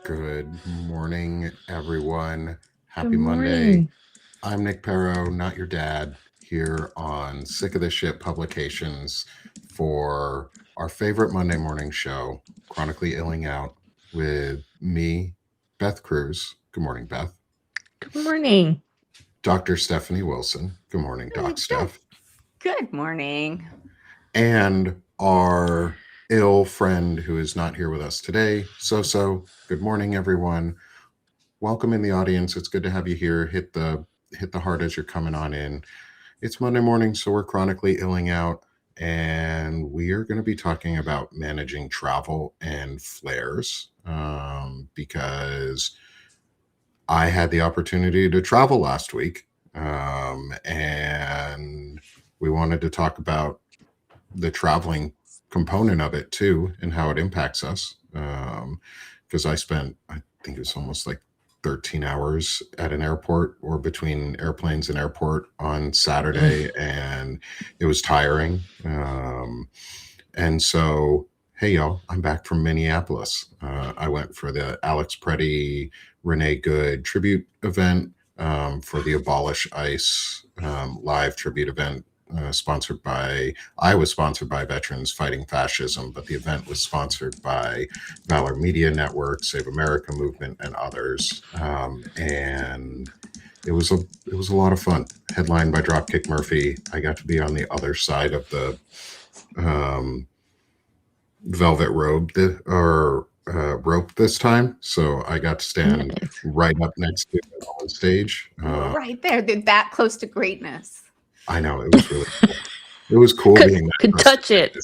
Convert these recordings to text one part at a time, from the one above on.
Good morning, everyone. Good Happy Monday. morning. I'm Nick Perro, not your dad, here on Sick of the Shit Publications for our favorite Monday morning show, Chronically Illing Out, with me, Beth Cruz. Good morning, Beth. Good morning. Dr. Stephanie Wilson. Good morning, Doc Good. Steph. Good morning. And our ill friend who is not here with us today, So. Good morning, everyone. Welcome in the audience. It's good to have you here. Hit the heart as you're coming on in. It's Monday morning, so we're chronically illing out, and we are going to be talking about managing travel and flares because I had the opportunity to travel last week, and we wanted to talk about the traveling component of it too and how it impacts us. Because I think it was almost like 13 hours at an airport or between airplanes and airport on Saturday, and it was tiring. And so, hey, y'all, I'm back from Minneapolis. I went for the Alex Preddy, Renee Good tribute event for the Abolish ICE live tribute event I was sponsored by Veterans Fighting Fascism, but the event was sponsored by Valor Media Network, Save America Movement, and others. And it was a lot of fun. Headlined by Dropkick Murphy. I got to be on the other side of the um, velvet robe rope this time, so I got to stand Nice. right up next to it on stage. Right there. They're that close to greatness. I know, it was really cool. It was cool being that Could close touch to it.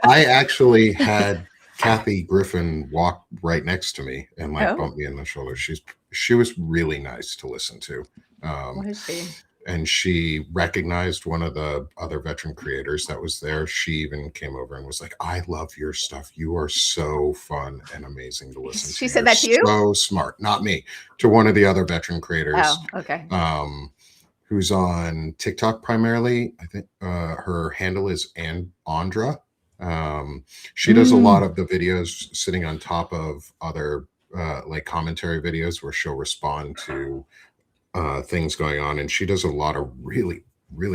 I actually had Kathy Griffin walk right next to me and bump me in the shoulder. She was really nice to listen to. What is she? And she recognized one of the other veteran creators that was there. She even came over and was like, "I love your stuff. You are so fun and amazing to listen to. She said that to you? So smart." Not me, to one of the other veteran creators. Oh, okay. Who's on TikTok primarily. I think her handle is Andra. She does a lot of the videos sitting on top of other like commentary videos where she'll respond to things going on, and she does a lot of really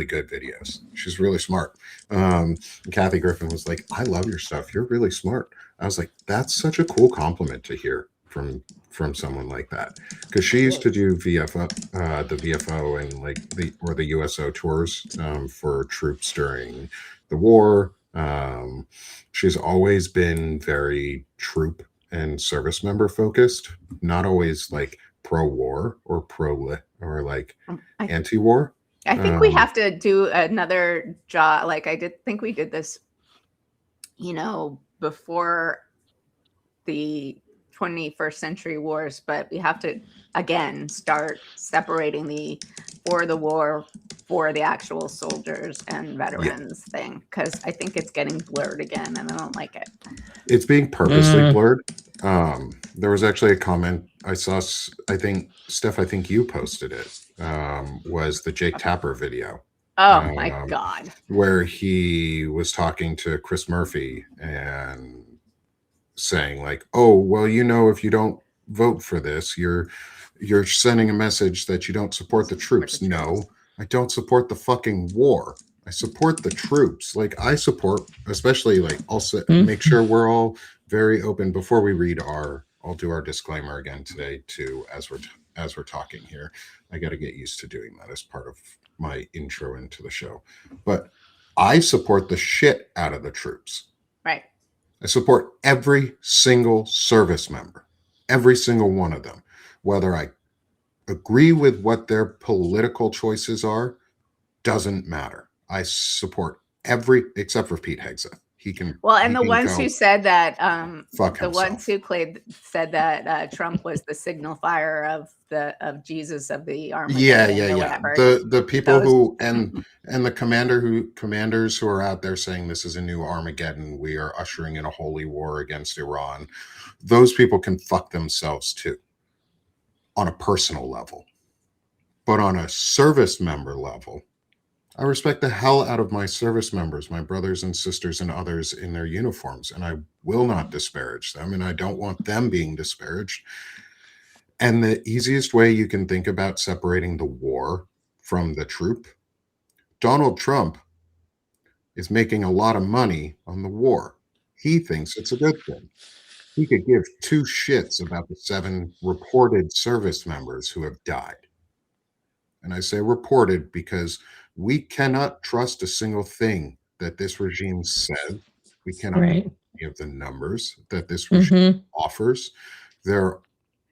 good videos. She's really smart. Kathy Griffin was like, "I love your stuff. You're really smart." I was like, "That's such a cool compliment to hear from someone like that," because she used to do the VFO and like the USO tours for troops during the war. She's always been very troop and service member focused, not always like pro-war or or like anti-war. I think we have to do another job. Like I think we did this, before the 21st century wars, but we have to again start separating for the war for the actual soldiers and veterans thing, because I think it's getting blurred again and I don't like it. It's being purposely blurred. There was actually a comment I saw, I think you posted it, was the Jake Tapper video. Oh my God. Where he was talking to Chris Murphy and saying like, "Oh, well, if you don't vote for this, you're sending a message that you don't support the troops." No, I don't support the fucking war. I support the troops. Like I support, especially like also make sure we're all very open before we read I'll do our disclaimer again today too as we're talking here. I got to get used to doing that as part of my intro into the show. But I support the shit out of the troops. Right. I support every single service member, every single one of them, whether I agree with what their political choices are, doesn't matter. I support except for Pete Hegseth. He can. Well, and the ones who said that, fuck the himself. ones who said that Trump was the signal fire of Jesus of the Armageddon or whatever. The people who and the commanders who are out there saying this is a new Armageddon, we are ushering in a holy war against Iran. Those people can fuck themselves too, on a personal level. But on a service member level, I respect the hell out of my service members, my brothers and sisters and others in their uniforms, and I will not disparage them, and I don't want them being disparaged. And the easiest way you can think about separating the war from the troop, Donald Trump is making a lot of money on the war. He thinks it's a good thing. He could give two shits about the 7 reported service members who have died. And I say reported because we cannot trust a single thing that this regime says. We cannot Right. trust any of the numbers that this regime offers. There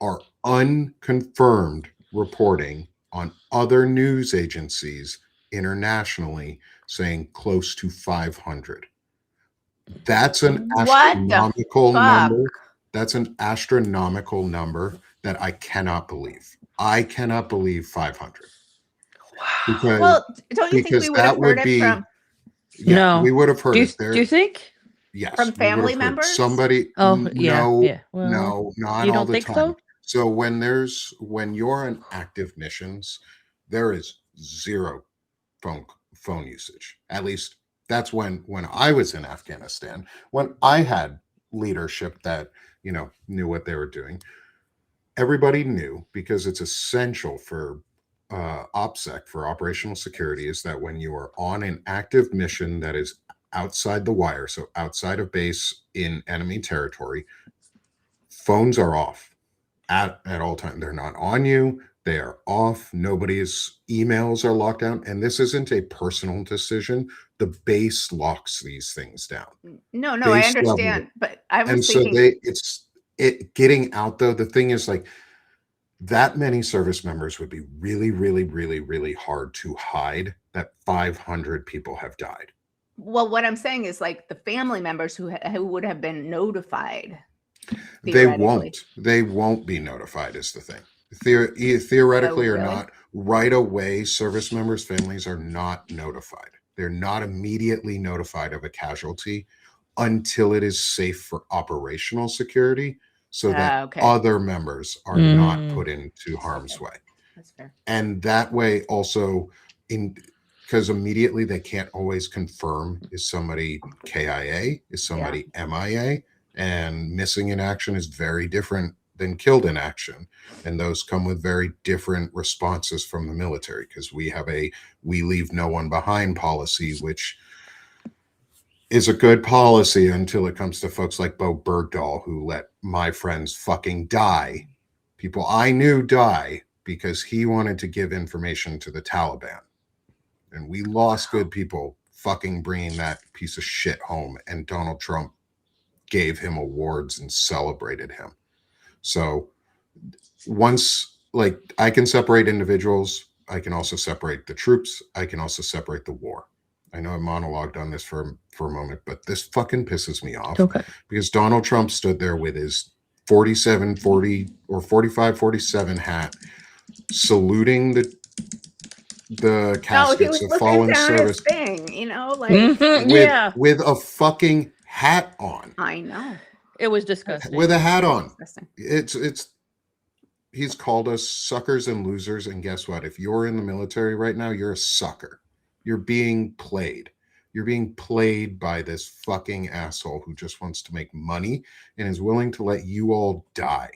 are unconfirmed reporting on other news agencies internationally saying close to 500. That's an What the astronomical fuck? number. That's an astronomical number that I cannot believe. I cannot believe 500. Because, Well, don't you think we would have heard it from yeah, No. we would have heard Do you, it there. do you think? Yes, from we would family have heard members? somebody. Oh, yeah, No, yeah. Well, no, not you all don't the think time. so? So when you're in active missions, there is zero phone usage. At least that's when I was in Afghanistan, when I had leadership that knew what they were doing. Everybody knew, because it's essential for OPSEC, for operational security, is that when you are on an active mission that is outside the wire, so outside of base in enemy territory, phones are off at all times. They're not on you. They are off. Nobody's emails are locked down. And this isn't a personal decision. The base locks these things down. No, I Base level. understand, but I And was so thinking it getting out, though, the thing is, like, that many service members would be really, really, really, really hard to hide that 500 people have died. well, what I'm saying is, like, the family members who would have been notified. They won't be notified, is the thing. Theoretically or really? not, right away, service members' families are not notified. They're not immediately notified of a casualty until it is safe for operational security, so that Okay. other members are not put into harm's way. That's fair. And that way also, because immediately they can't always confirm, is somebody KIA, is somebody MIA, and missing in action is very different than killed in action. And those come with very different responses from the military, because we have a we leave no one behind policy, which is a good policy until it comes to folks like Bo Bergdahl, who let my friends fucking die. People I knew die because he wanted to give information to the Taliban. And we lost good people fucking bringing that piece of shit home. And Donald Trump gave him awards and celebrated him. So once, like, I can separate individuals, I can also separate the troops, I can also separate the war. I know I monologued on this for a moment, but this fucking pisses me off. Okay. Because Donald Trump stood there with his 40 or 45, 47 hat, saluting the caskets of fallen service thing, like with a fucking hat on. I know. It was disgusting. With a hat on. Disgusting. He's called us suckers and losers, and guess what? If you're in the military right now, you're a sucker. You're being played. You're being played by this fucking asshole who just wants to make money and is willing to let you all die.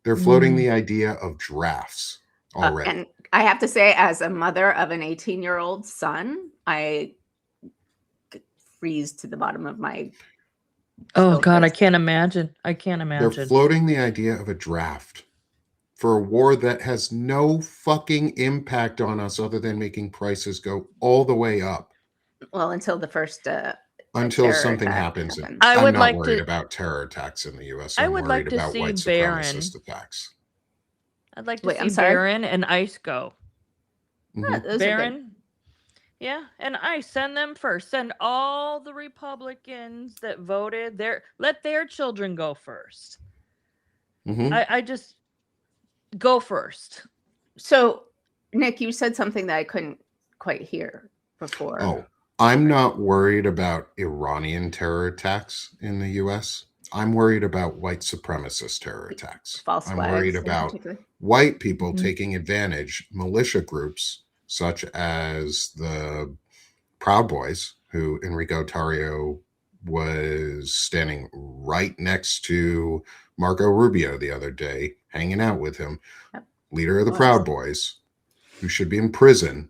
They're floating the idea of drafts already. And I have to say, as a mother of an 18-year-old son, I freeze to the bottom of my. Oh God, I can't imagine. They're floating the idea of a draft for a war that has no fucking impact on us other than making prices go all the way up. Well, until the first until something happens. I'm not worried about terror attacks in the U.S. I'm worried about white supremacist attacks. I'd like to see Barron and ICE go. Barron, yeah, and ICE, send them first. Send all the Republicans that voted there. Let their children go first. I just go first. So, Nick, you said something that I couldn't quite hear before. Oh, I'm not worried about Iranian terror attacks in the U.S. I'm worried about white supremacist terror attacks. I'm worried about white people taking advantage, militia groups such as the Proud Boys, who Enrico Tarrio was standing right next to Marco Rubio the other day, hanging out with him, leader of the Proud Boys, who should be in prison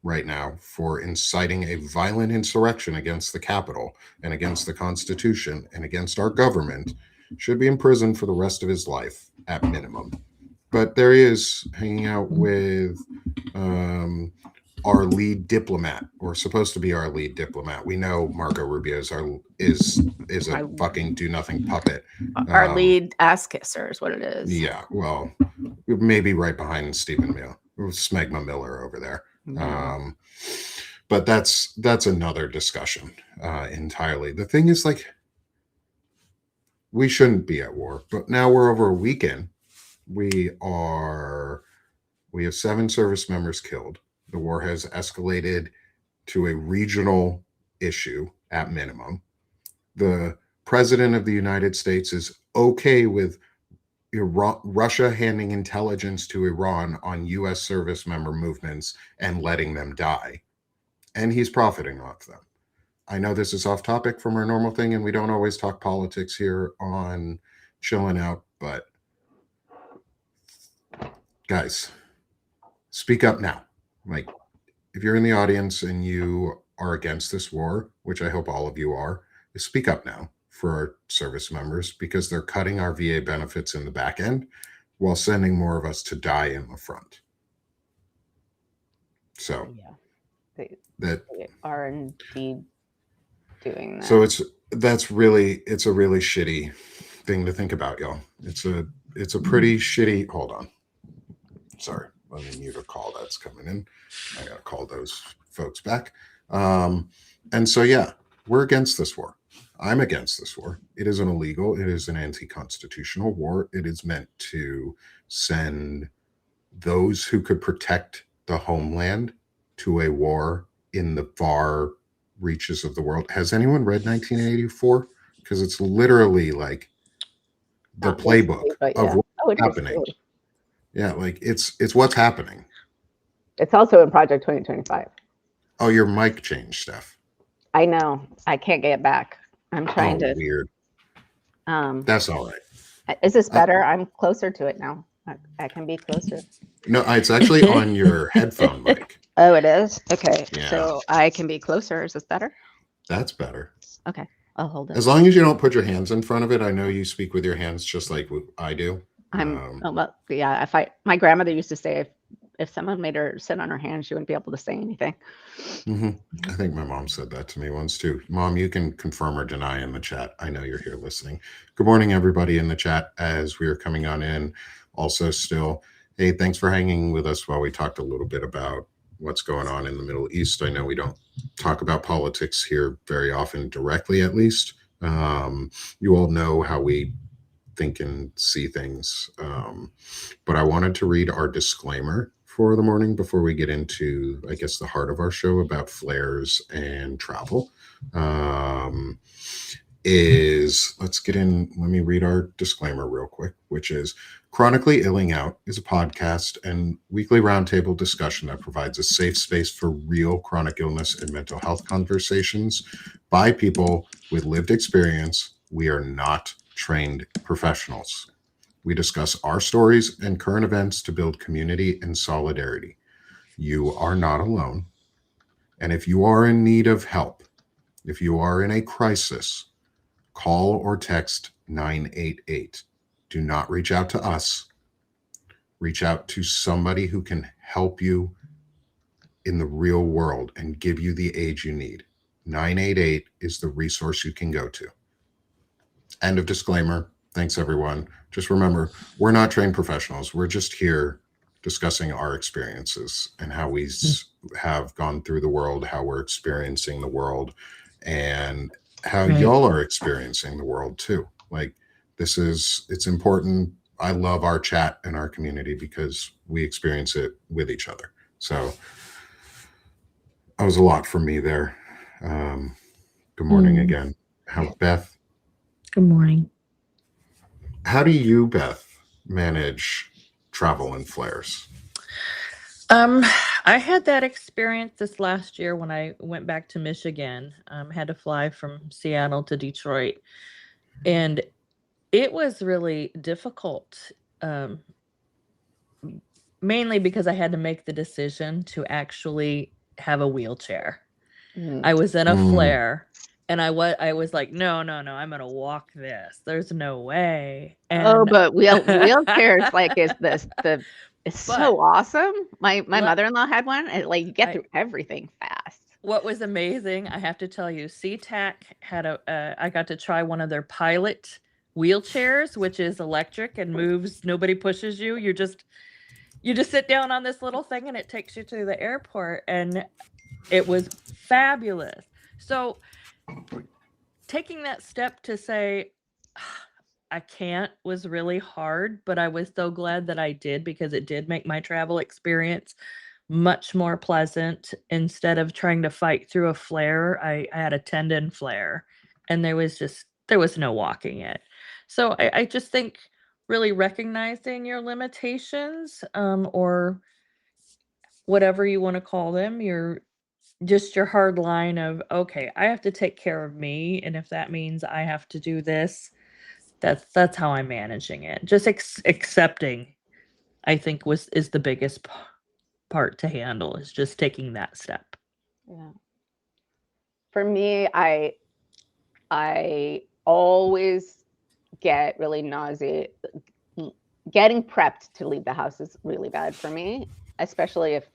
right now for inciting a violent insurrection against the Capitol and against the Constitution and against our government, should be in prison for the rest of his life at minimum. But there he is hanging out with our lead diplomat, or supposed to be our lead diplomat. We know Marco Rubio is a fucking do nothing puppet. Our lead ass kisser is what it is. Yeah, well, maybe right behind Stephen Smegma Miller over there. But that's another discussion entirely. The thing is, like, we shouldn't be at war, but now we're over a weekend. We have 7 service members killed. The war has escalated to a regional issue at minimum. The president of the United States is okay with Russia handing intelligence to Iran on U.S. service member movements and letting them die. And he's profiting off them. I know this is off topic from our normal thing, and we don't always talk politics here on Chilling Out, but guys, speak up now. Like, if you're in the audience and you are against this war, which I hope all of you are, speak up now for our service members, because they're cutting our VA benefits in the back end while sending more of us to die in the front. So they are indeed doing that. So it's a really shitty thing to think about, y'all. It's a pretty shitty. Hold on. Sorry, let me mute a call that's coming in. I gotta call those folks back. And so yeah, we're against this war. I'm against this war. It is an illegal, it is an anti-constitutional war. It is meant to send those who could protect the homeland to a war in the far reaches of the world. Has anyone read 1984? Because it's literally like the playbook of what's happening. Yeah, like it's what's happening. It's also in Project 2025. Oh, your mic changed, Steph. I know. I can't get it back. I'm trying to. Weird. That's all right. Is this better? I'm closer to it now. I can be closer. No, it's actually on your headphone mic. Oh, it is? Okay. Yeah. So I can be closer. Is this better? That's better. Okay. I'll hold it. As long as you don't put your hands in front of it. I know you speak with your hands just like I do. My grandmother used to say if someone made her sit on her hands, she wouldn't be able to say anything. Mm-hmm. I think my mom said that to me once too. Mom, you can confirm or deny in the chat. I know you're here listening. Good morning, everybody in the chat as we are coming on in. Also still, hey, thanks for hanging with us while we talked a little bit about what's going on in the Middle East. I know we don't talk about politics here very often, directly at least. You all know how we think and see things. But I wanted to read our disclaimer for the morning before we get into, I guess, the heart of our show about flares and travel. Let's get in. Let me read our disclaimer real quick, which is Chronically Illing Out is a podcast and weekly roundtable discussion that provides a safe space for real chronic illness and mental health conversations by people with lived experience. We are not trained professionals. We discuss our stories and current events to build community and solidarity. You are not alone. And if you are in need of help, if you are in a crisis, call or text 988. Do not reach out to us. Reach out to somebody who can help you in the real world and give you the aid you need. 988 is the resource you can go to. End of disclaimer. Thanks, everyone. Just remember, we're not trained professionals. We're just here discussing our experiences and how we have gone through the world, how we're experiencing the world, and how y'all are experiencing the world too. Like, it's important. I love our chat and our community because we experience it with each other. So that was a lot for me there. Good morning again. Beth? Good morning. How do you, Beth, manage travel and flares? I had that experience this last year when I went back to Michigan. Had to fly from Seattle to Detroit. And it was really difficult, mainly because I had to make the decision to actually have a wheelchair. I was in a flare, and I was like, no, I'm gonna walk this. There's no way. And but wheelchairs like it's so awesome. My mother-in-law had one, and like you get through everything fast. What was amazing, I have to tell you, SeaTac had I got to try one of their pilot wheelchairs, which is electric and moves. Nobody pushes you. You just sit down on this little thing and it takes you to the airport, and it was fabulous. So taking that step to say I can't was really hard, but I was so glad that I did, because it did make my travel experience much more pleasant. Instead of trying to fight through a flare, I had a tendon flare, and there was no walking it. So I just think really recognizing your limitations, or whatever you want to call them, your hard line of, okay, I have to take care of me, and if that means I have to do this, that's how I'm managing it. Just accepting, I think, is the biggest part to handle, is just taking that step. Yeah. For me, I always get really nauseated. Getting prepped to leave the house is really bad for me, especially if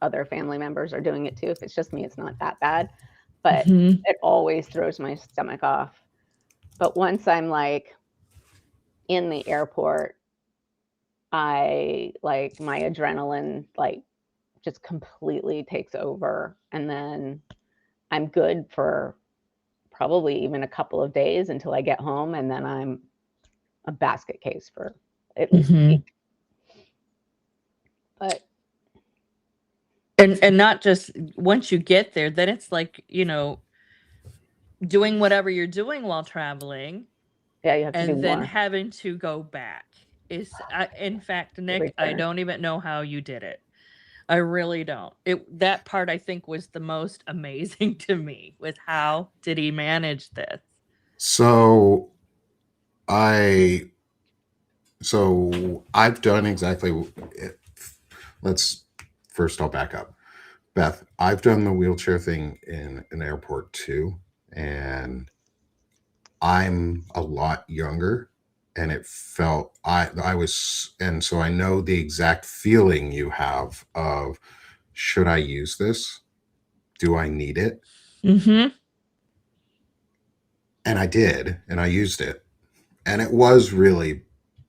other family members are doing it too. If it's just me, it's not that bad, but it always throws my stomach off. But once I'm like in the airport, I like my adrenaline like just completely takes over, and then I'm good for probably even a couple of days until I get home, and then I'm a basket case for at least a week. But and not just once you get there, then it's like, doing whatever you're doing while traveling. Yeah, you have to do and then more. Having to go back is, in fact, Nick, I don't even know how you did it. I really don't. That part, I think, was the most amazing to me, with how did he manage this? So I've done exactly. I'll back up. Beth, I've done the wheelchair thing in an airport too, and I'm a lot younger, and it felt I was, and so I know the exact feeling you have of, should I use this? Do I need it? Mm-hmm. And I did, and I used it, and it was really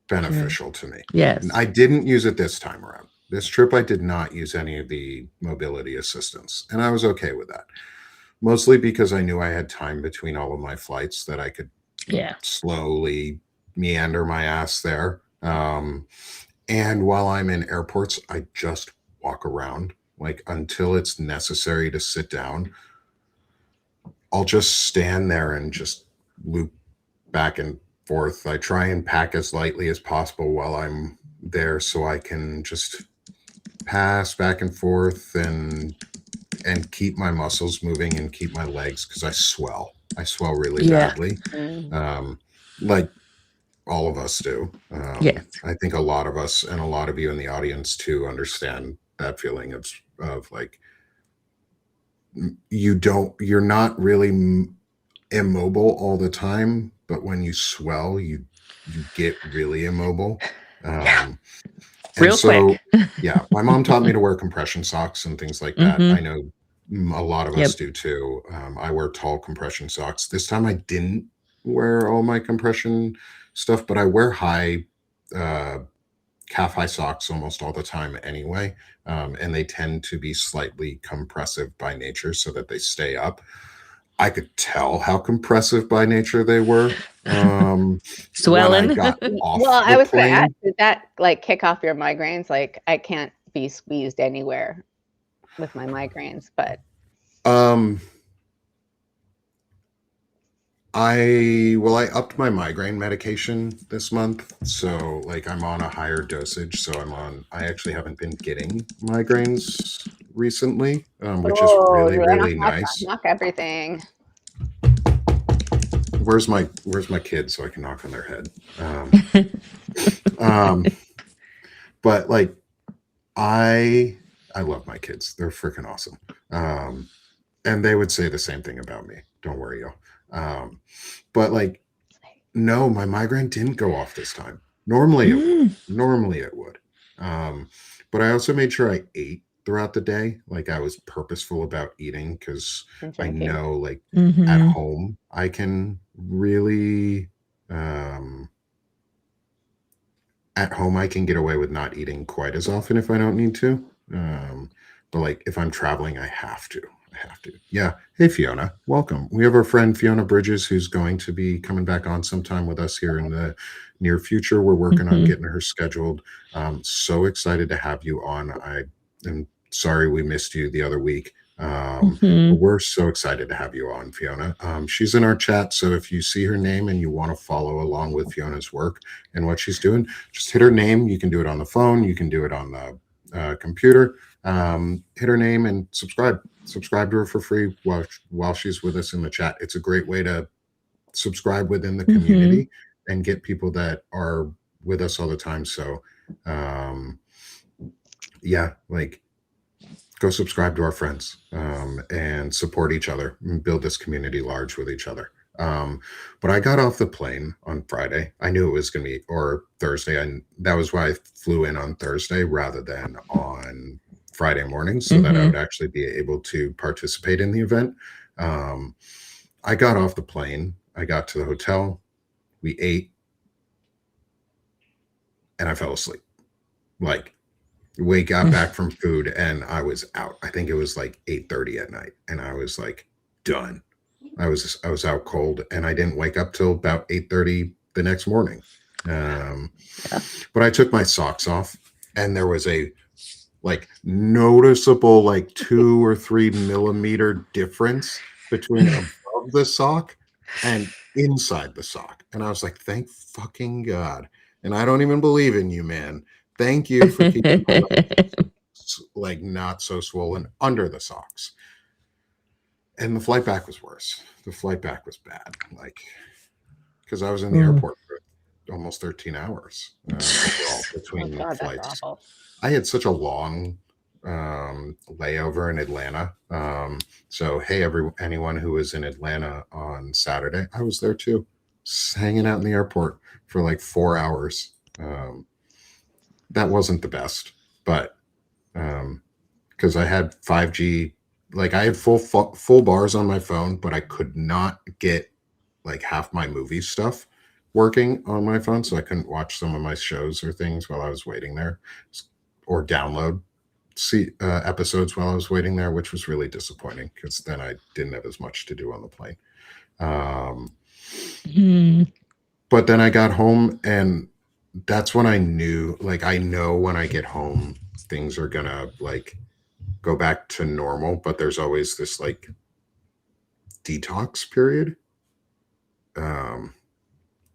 beneficial to me. Yes. I didn't use it this time around. This trip, I did not use any of the mobility assistance, and I was okay with that. Mostly because I knew I had time between all of my flights that I could slowly meander my ass there. And while I'm in airports, I just walk around, like, until it's necessary to sit down. I'll just stand there and just loop back and forth. I try and pack as lightly as possible while I'm there, so I can just pass back and forth and keep my muscles moving and keep my legs, because I swell really badly. Like all of us do. Yes. I think a lot of us, and a lot of you in the audience too, understand that feeling of like, you're not really immobile all the time, but when you swell, you get really immobile. Real quick. Yeah, my mom taught me to wear compression socks and things like that. I know a lot of us do too. I wear tall compression socks. This time I didn't wear all my compression stuff, but I wear high calf-high socks almost all the time anyway, and they tend to be slightly compressive by nature so that they stay up. I could tell how compressive by nature they were. Swelling. When I got off I was going to plane. ask, did that like kick off your migraines? Like, I can't be squeezed anywhere with my migraines, but I upped my migraine medication this month, so like I'm on a higher dosage. So I actually haven't been getting migraines recently, which is really nice. Knock everything. where's my kid so I can knock on their head? But like, I love my kids. They're freaking awesome. And they would say the same thing about me. Don't worry, y'all. But like, no, my migraine didn't go off this time. Normally it would. But I also made sure I ate throughout the day. Like, I was purposeful about eating because I know, like, at home I can really at home I can get away with not eating quite as often if I don't need to. But like, if I'm traveling, I have to. Yeah. Hey, Fiona, welcome. We have our friend Fiona Bridges, who's going to be coming back on sometime with us here in the near future. We're working on getting her scheduled. So excited to have you on. I am sorry we missed you the other week. But we're so excited to have you on, Fiona. She's in our chat, so if you see her name and you want to follow along with Fiona's work and what she's doing, just hit her name. You can do it on the phone. You can do it on the computer. Hit her name and subscribe to her for free while she's with us in the chat. It's a great way to subscribe within the community and get people that are with us all the time. So yeah, like, go subscribe to our friends and support each other and build this community large with each other. But I got off the plane on Friday. I knew it was going to be, or Thursday, and that was why I flew in on Thursday rather than on Friday morning, so that I would actually be able to participate in the event. I got off the plane. I got to the hotel. We ate, and I fell asleep. Like, we got back from food, and I was out. I think it was like 8:30 at night, and I was like, done. I was out cold, and I didn't wake up till about 8:30 the next morning. But I took my socks off, and there was a like noticeable like 2 or 3 millimeter difference between above the sock and inside the sock. And I was like, thank fucking God. And I don't even believe in you, man. Thank you for keeping my legs, like, not so swollen under the socks. And the flight back was worse. The flight back was bad. Like, because I was in the airport for almost 13 hours overall between flights. I had such a long layover in Atlanta. So, hey, anyone who was in Atlanta on Saturday, I was there too, just hanging out in the airport for like 4 hours. That wasn't the best, but because I had 5G, like, I had full bars on my phone, but I could not get like half my movie stuff working on my phone, so I couldn't watch some of my shows or things while I was waiting there, or download episodes while I was waiting there, which was really disappointing because then I didn't have as much to do on the plane. But then I got home, and that's when I knew, like, I know when I get home, things are gonna like go back to normal, but there's always this like detox period.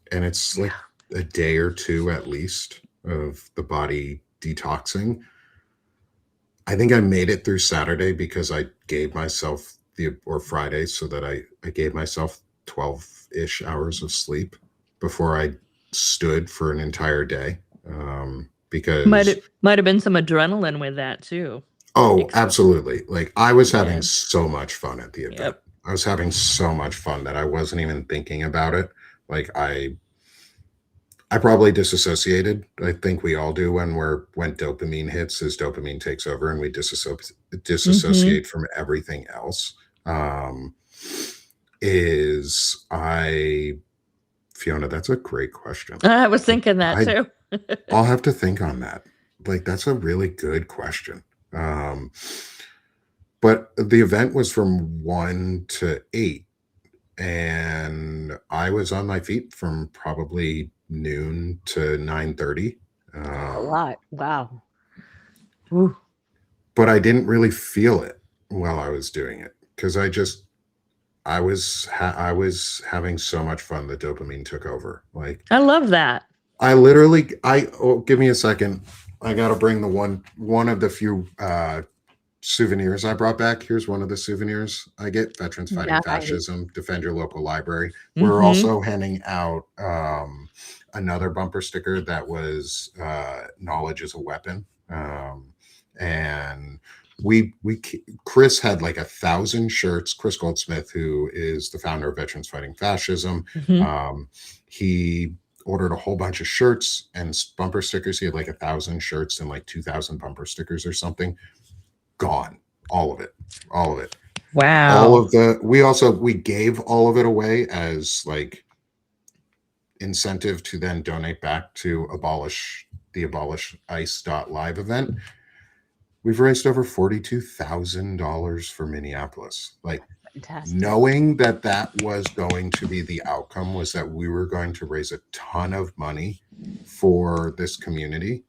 And it's like a day or two at least of the body detoxing. I think I made it through Saturday because I gave myself or Friday, so that I gave myself 12-ish hours of sleep before I stood for an entire day. Because might have been some adrenaline with that too. Oh, absolutely. Like, I was having so much fun at the event. I was having so much fun that I wasn't even thinking about it. Like, I probably disassociated. I think we all do when dopamine hits, as dopamine takes over, and we disassociate from everything else. Fiona, that's a great question. I was thinking that too. I'll have to think on that. Like, that's a really good question. But the event was from 1 to 8, and I was on my feet from probably noon to 9:30. A lot. Wow. But I didn't really feel it while I was doing it because I was having so much fun that dopamine took over. Like, I love that. Give me a second. I got to bring one of the few souvenirs I brought back. Here's one of the souvenirs I get: Veterans Fighting Nice. Fascism, defend your local library. We're also handing out another bumper sticker that was knowledge is a weapon. And Chris had like 1,000 shirts. Chris Goldsmith, who is the founder of Veterans Fighting Fascism, he ordered a whole bunch of shirts and bumper stickers. He had like 1,000 shirts and like 2,000 bumper stickers or something. Gone. All of it. Wow. We gave all of it away as like incentive to then donate back to the Abolish Ice.live event. We've raised over $42,000 for Minneapolis. Like, fantastic. Knowing that was going to be the outcome, was that we were going to raise a ton of money for this community,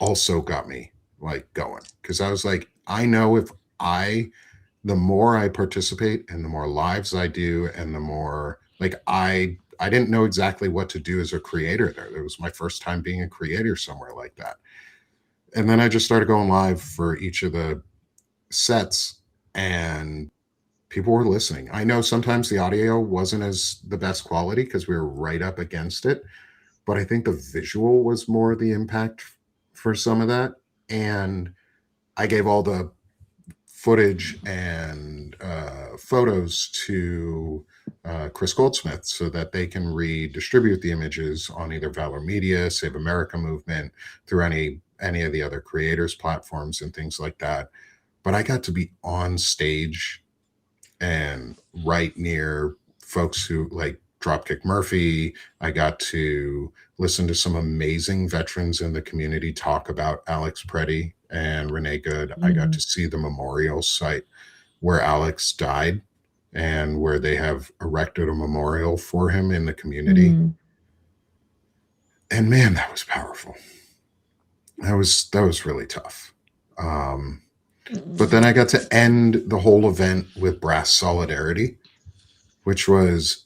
also got me like going, because I was like, I know the more I participate and the more lives I do, and the more like I didn't know exactly what to do as a creator there. It was my first time being a creator somewhere like that. And then I just started going live for each of the sets, and people were listening. I know sometimes the audio wasn't as the best quality because we were right up against it, but I think the visual was more the impact for some of that. And I gave all the footage and photos to Chris Goldsmith so that they can redistribute the images on either Valor Media, Save America Movement, through any of the other creators platforms and things like that. But I got to be on stage and right near folks who like Dropkick Murphy. I got to listen to some amazing veterans in the community talk about Alex Preddy and Renee Good. I got to see the memorial site where Alex died and where they have erected a memorial for him in the community. And man, that was powerful. That was really tough. But then I got to end the whole event with Brass Solidarity, which was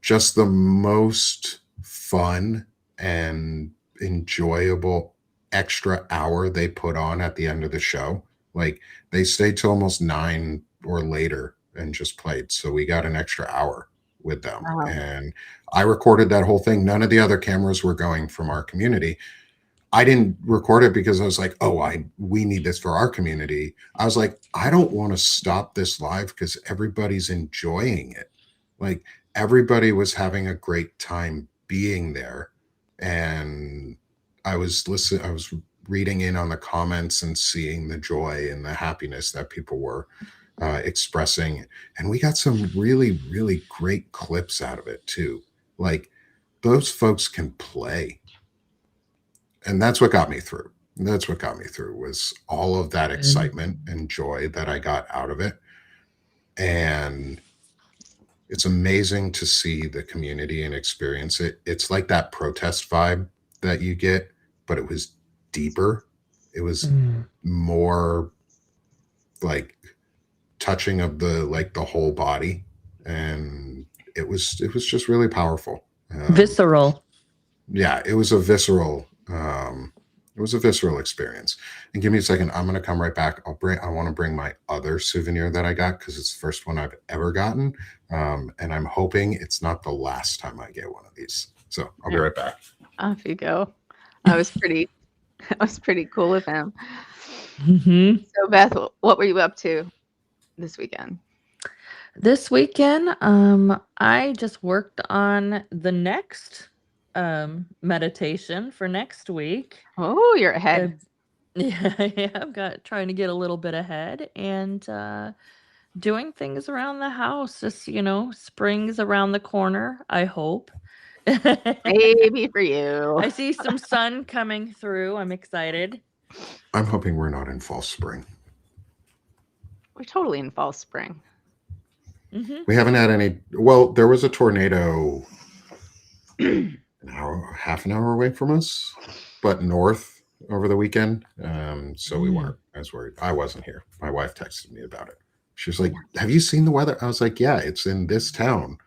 just the most fun and enjoyable extra hour they put on at the end of the show. Like, they stayed till almost 9 or later and just played. So we got an extra hour with them. Wow. And I recorded that whole thing. None of the other cameras were going from our community. I didn't record it because I was like, we need this for our community. I was like, I don't want to stop this live because everybody's enjoying it. Like, everybody was having a great time being there. And I was reading in on the comments and seeing the joy and the happiness that people were expressing. And we got some really, really great clips out of it too. Like, those folks can play. And that's what got me through. Was all of that excitement and joy that I got out of it. And it's amazing to see the community and experience it. It's like that protest vibe that you get, but it was deeper. It was more like touching of the whole body. And it was just really powerful. Visceral. Yeah, it was a visceral experience. And give me a second. I'm going to come right back. I want to bring my other souvenir that I got because it's the first one I've ever gotten. And I'm hoping it's not the last time I get one of these. So I'll be right back. Off you go. I was pretty cool with him. So Beth, what were you up to this weekend? This weekend, I just worked on the next meditation for next week. Oh, you're ahead. Yeah, I've got trying to get a little bit ahead and doing things around the house. Just, spring's around the corner, I hope. Maybe for you. I see some sun coming through. I'm excited. I'm hoping we're not in false spring. We're totally in false spring. We haven't had any. Well, there was a tornado half an hour away from us, but north over the weekend. So we weren't as worried. I wasn't here. My wife texted me about it. She was like, "Have you seen the weather?" I was like, "Yeah, it's in this town,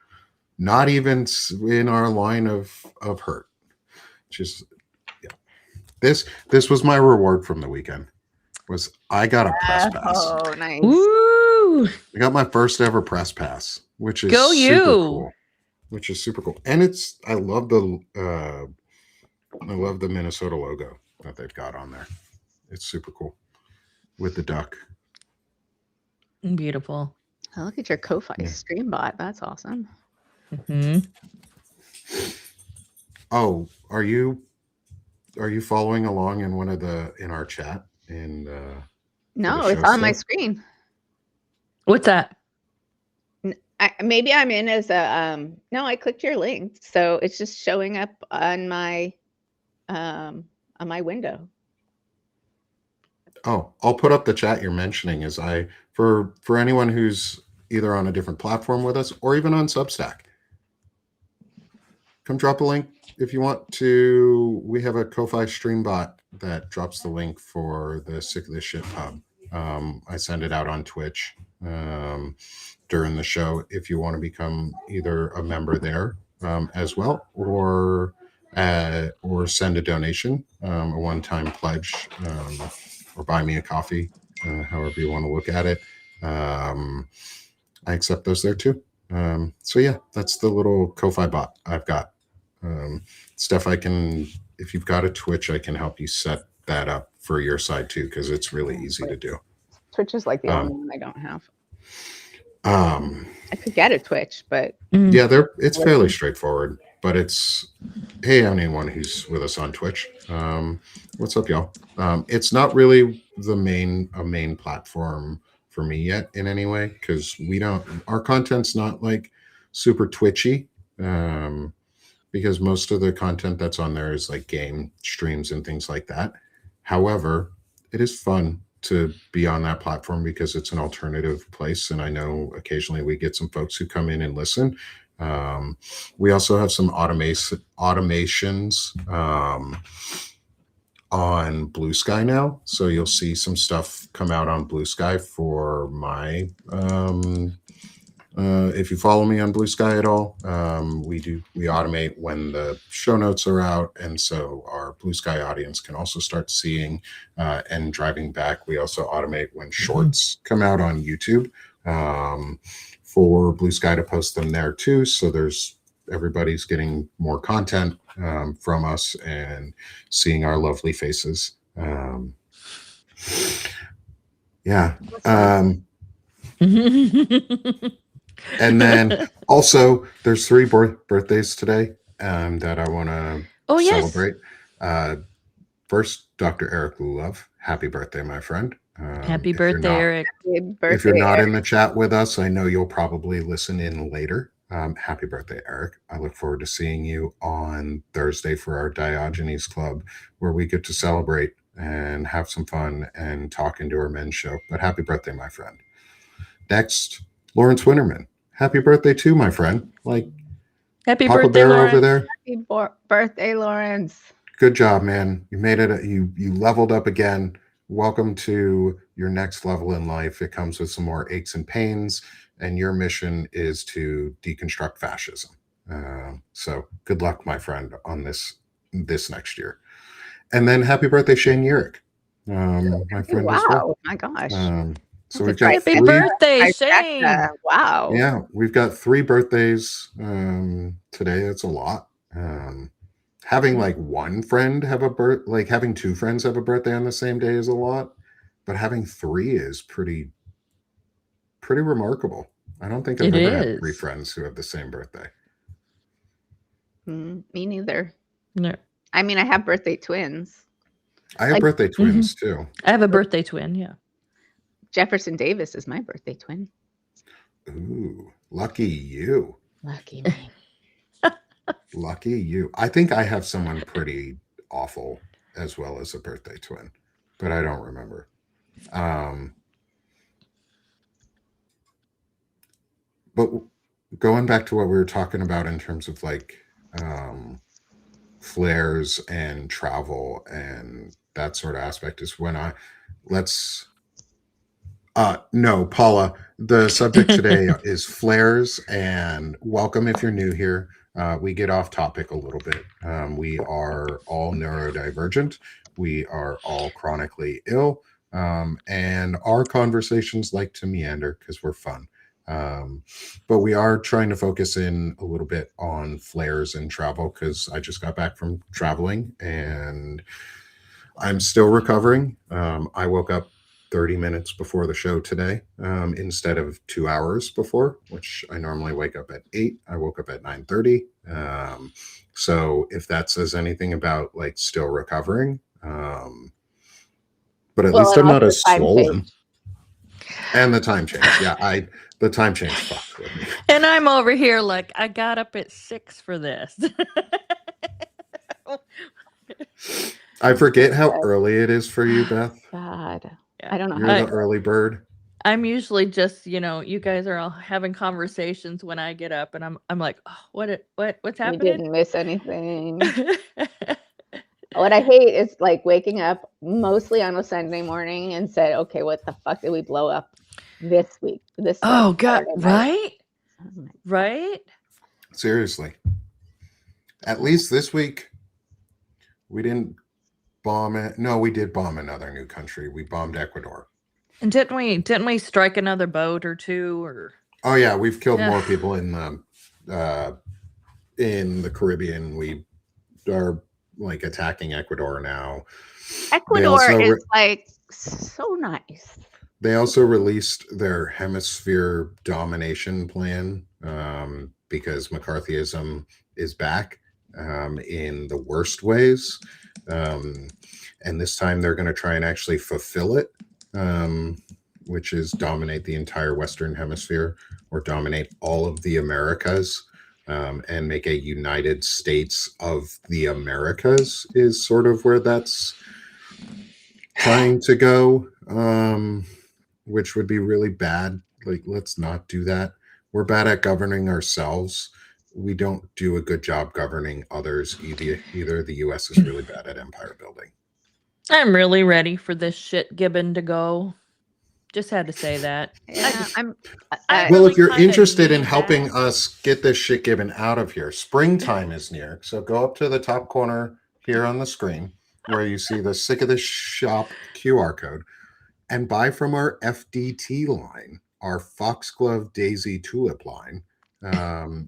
not even in our line of hurt." Just, yeah. This was my reward from the weekend. was I got a press pass. Oh, nice. Woo! I got my first ever press pass, which is Go super you. cool. Which is super cool. And I love the Minnesota logo that they've got on there. It's super cool with the duck. Beautiful. Oh, look at your Ko-Fi stream bot. That's awesome. Mm-hmm. Oh, are you following along in in our chat? No, it's on my screen. What's that? Maybe I'm in as a no, I clicked your link, so it's just showing up on my window. Oh, I'll put up the chat you're mentioning for anyone who's either on a different platform with us or even on Substack. Come drop a link if you want to. We have a Ko-Fi stream bot that drops the link for the Sick of This Shit pub. I send it out on Twitch during the show if you want to become either a member there as well, or send a donation, a one-time pledge, or buy me a coffee, however you want to look at it. I accept those there too. So yeah, that's the little Ko-Fi bot I've got. Stuff if you've got a Twitch, I can help you set that up for your side too, because it's really easy to do. Twitch is like the only one I don't have. I could get a Twitch, but yeah, it's fairly straightforward. But hey, anyone who's with us on Twitch, what's up, y'all? It's not really a main platform for me yet in any way, because our content's not like super twitchy. Because most of the content that's on there is like game streams and things like that. However, it is fun to be on that platform because it's an alternative place. And I know occasionally we get some folks who come in and listen. We also have some automations on Blue Sky now. So you'll see some stuff come out on Blue Sky for my if you follow me on Blue Sky at all, we automate when the show notes are out, and so our Blue Sky audience can also start seeing and driving back. We also automate when shorts come out on YouTube for Blue Sky to post them there too. So everybody's getting more content from us and seeing our lovely faces. Yeah. And then also there's 3 birthdays today that I want to celebrate. First, Dr. Eric Lulov. Happy birthday, my friend. Happy birthday, Eric. If you're not in the chat with us, I know you'll probably listen in later. Happy birthday, Eric. I look forward to seeing you on Thursday for our Diogenes Club, where we get to celebrate and have some fun and talk into our men's show. But happy birthday, my friend. Next, Lawrence Winterman. Happy birthday too, my friend. Happy Papa birthday, Bear Lawrence. over there. Happy birthday, Lawrence. Good job, man. You made it. You leveled up again. Welcome to your next level in life. It comes with some more aches and pains, and your mission is to deconstruct fascism. So good luck, my friend, on this next year. And then happy birthday, Shane Yurick, my friend as well. Wow, my gosh. So we've got happy birthday, Shane. Wow. Yeah, we've got 3 birthdays today. That's a lot. Having one friend have having 2 friends have a birthday on the same day is a lot, but having 3 is pretty remarkable. I don't think I've ever had 3 friends who have the same birthday. Me neither. No. I mean, I have birthday twins. I have birthday twins too. I have a birthday twin, yeah. Jefferson Davis is my birthday twin. Ooh, lucky you. Lucky me. Lucky you. I think I have someone pretty awful as well as a birthday twin, but I don't remember. But going back to what we were talking about in terms of flares and travel and that sort of aspect is when no, Paula, the subject today is flares, and welcome if you're new here. We get off topic a little bit. We are all neurodivergent. We are all chronically ill. And our conversations like to meander because we're fun. But we are trying to focus in a little bit on flares and travel because I just got back from traveling and I'm still recovering. I woke up 30 minutes before the show today instead of 2 hours before, which I normally wake up at 8. I woke up at 9:30. So if that says anything about like still recovering, but at least I'm not as swollen. And the time change. Yeah, the time change fucked with me. And I'm over here like I got up at 6 for this. I forget how early it is for you, Beth. God. Yeah. I don't know. You're the early bird. I'm usually just, you guys are all having conversations when I get up and I'm like, oh, what's happening? You didn't miss anything. What I hate is like waking up mostly on a Sunday morning and said, okay, what the fuck did we blow up this week? Oh God, right? Right? Seriously. At least this week, we didn't bomb it. No, we did bomb another new country. We bombed Ecuador. And didn't we strike another boat or two? Or oh yeah, we've killed more people in the Caribbean. We are like attacking Ecuador now. Ecuador is like so nice. They also released their hemisphere domination plan because McCarthyism is back in the worst ways. And this time they're going to try and actually fulfill it, which is dominate the entire Western Hemisphere or dominate all of the Americas and make a United States of the Americas is sort of where that's trying to go, which would be really bad. Like, let's not do that. We're bad at governing ourselves. We don't do a good job governing others either. The U.S. is really bad at empire building. I'm really ready for this shit Gibbon to go. Just had to say that. Yeah, well, if you're interested in helping us get this shit Gibbon out of here, springtime is near. So go up to the top corner here on the screen where you see the Sick of the Shop QR code and buy from our FDT line, our Foxglove Daisy Tulip line,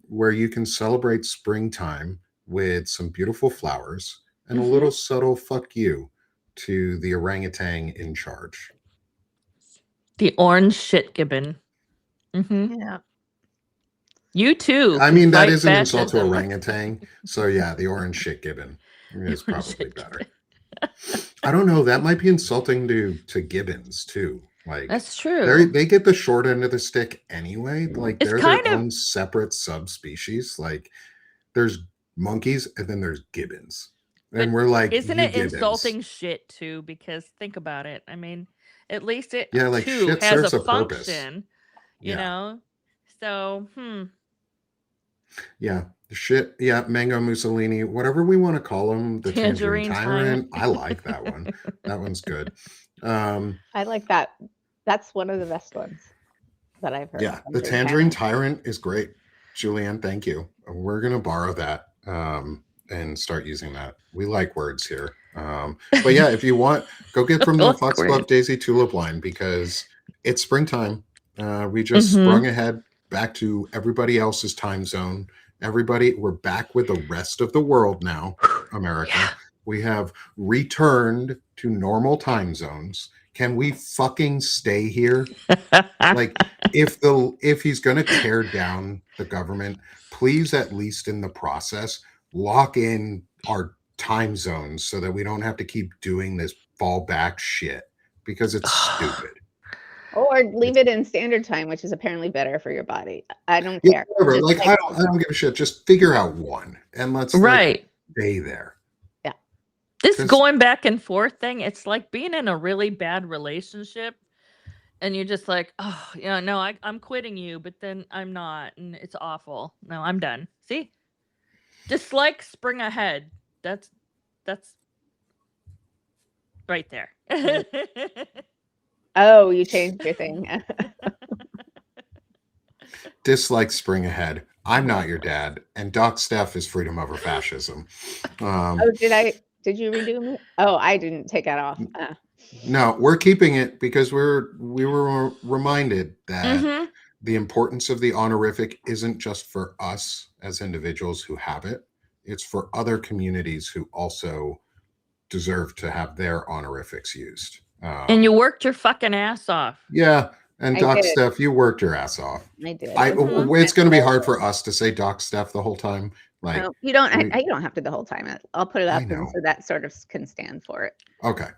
where you can celebrate springtime with some beautiful flowers and a little subtle fuck you to the orangutan in charge. The orange shit Gibbon. Yeah. You too. I mean, that is an insult to orangutan. So yeah, the orange shit Gibbon is probably better. I don't know. That might be insulting to gibbons too. Like that's true. They get the short end of the stick anyway. Like they're their own separate subspecies. Like there's monkeys and then there's gibbons, and we're like, isn't it insulting shit too? Because think about it. I mean, at least it like too shit has serves a purpose. function. You know, so Yeah, shit. Yeah, Mango Mussolini, whatever we want to call him, the Tangerine Tyrant. I like that one. That one's good. I like that. That's one of the best ones that I've heard. Yeah, the Tangerine Tyrant is great. Julianne, thank you. We're gonna borrow that and start using that. We like words here. But yeah, if you want, go get from the Foxglove Daisy Tulip line because it's springtime. We just sprung ahead back to everybody else's time zone. We're back with the rest of the world now, America. Yeah. We have returned to normal time zones. Can we fucking stay here? Like, if he's going to tear down the government, please, at least in the process, lock in our time zones so that we don't have to keep doing this fallback shit because it's stupid. Or leave it in standard time, which is apparently better for your body. I don't care. Whatever. Like I don't give a shit. Just figure out one and let's stay there. Yeah. This going back and forth thing, it's like being in a really bad relationship and you're just like, oh, no, I'm quitting you, but then I'm not, and it's awful. No, I'm done. See? Just like spring ahead. That's right there. Oh, you changed your thing. Dislike spring ahead. I'm not your dad, and Doc Steph is freedom over fascism. Did Did you redo me? Oh, I didn't take that off. No, we're keeping it because we were reminded that Mm-hmm. the importance of the honorific isn't just for us as individuals who have it. It's for other communities who also deserve to have their honorifics used. And you worked your fucking ass off. Yeah. And I Doc did. Steph, you worked your ass off. I did. It's going to be hard for us to say Doc Steph the whole time. Like you don't. You don't have to the whole time. I'll put it up, and so that sort of can stand for it. Okay.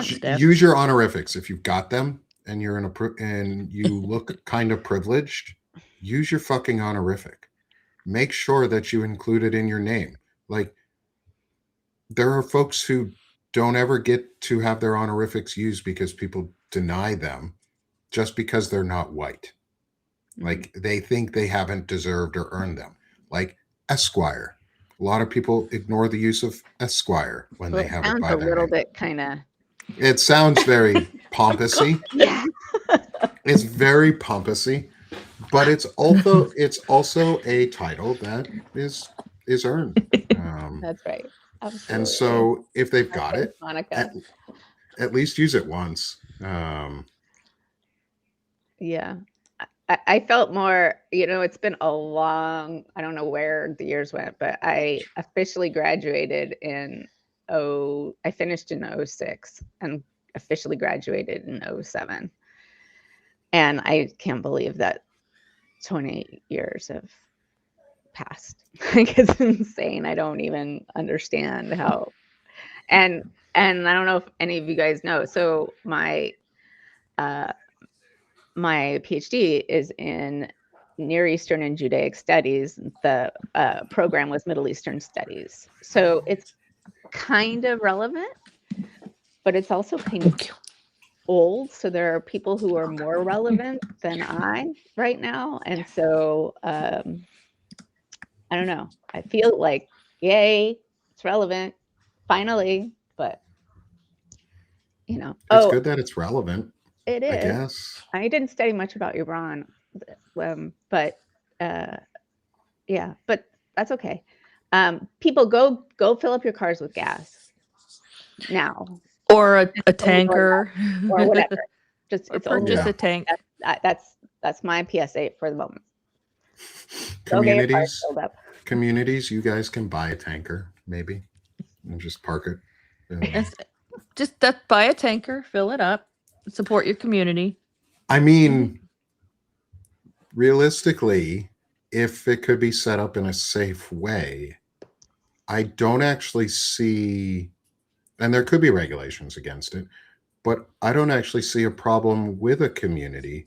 Steph. Use your honorifics if you've got them, and you're and you look kind of privileged. Use your fucking honorific. Make sure that you include it in your name. Like, there are folks who don't ever get to have their honorifics used because people deny them just because they're not white. Like, they think they haven't deserved or earned them. Like Esquire. A lot of people ignore the use of Esquire when they have it by their name. It sounds a little bit kind of... It sounds very pompousy. Yeah. It's very pompousy, but it's also a title that is earned. That's right. Absolutely. And so if they've got it, Monica. At least use it once. Yeah. I felt more, it's been a long, I don't know where the years went, but I officially graduated I finished in 06 and officially graduated in 07. And I can't believe that 20 years have passed. Like, it's insane. I don't even understand how, and I don't know if any of you guys know. So my PhD is in Near Eastern and Judaic Studies. The program was Middle Eastern Studies. So it's kind of relevant, but it's also kind of old. So there are people who are more relevant than I right now. And so I don't know. I feel like, yay, it's relevant, finally. But, It's good that it's relevant. It is. I guess. I didn't study much about Iran, but yeah, but that's okay. People go fill up your cars with gas now, or a tanker, or whatever. Just or purchase a tank. That's my PSA for the moment. Communities, you guys can buy a tanker maybe and just park it. Just buy a tanker, fill it up. Support your community. I mean, realistically, if it could be set up in a safe way, I don't actually see, and there could be regulations against it, but I don't actually see a problem with a community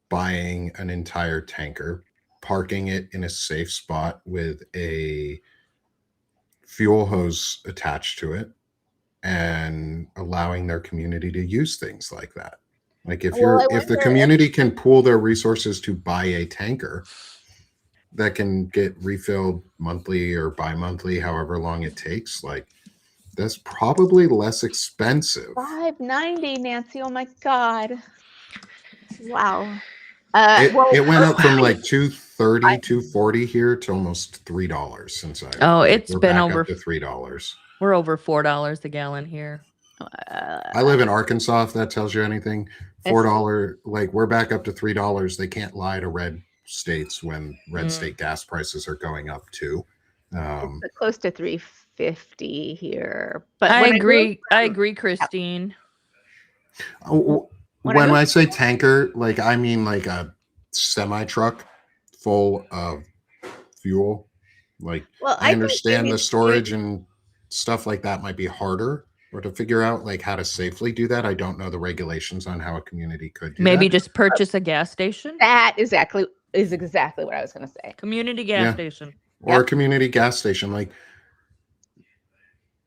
buying an entire tanker, parking it in a safe spot with a fuel hose attached to it, and allowing their community to use things like that. Like, if the community can pool their resources to buy a tanker that can get refilled monthly or bi-monthly, however long it takes, like, that's probably less expensive. $5.90, Nancy. Oh my God. Wow. It went up from like $2.30, $2.40 here to almost $3 since it's been over up to $3. We're over $4 a gallon here. I live in Arkansas, if that tells you anything. $4, like, we're back up to $3. They can't lie to red states when red state gas prices are going up too. It's close to $3.50 here. But I agree, Christine. When I say tanker, like, I mean like a semi truck full of fuel. Like, I understand the storage and stuff like that might be harder, or to figure out like how to safely do that. I don't know the regulations on how a community could do Maybe that. Just purchase a gas station. That is exactly what I was going to say. Community gas station. Or a community gas station. Like,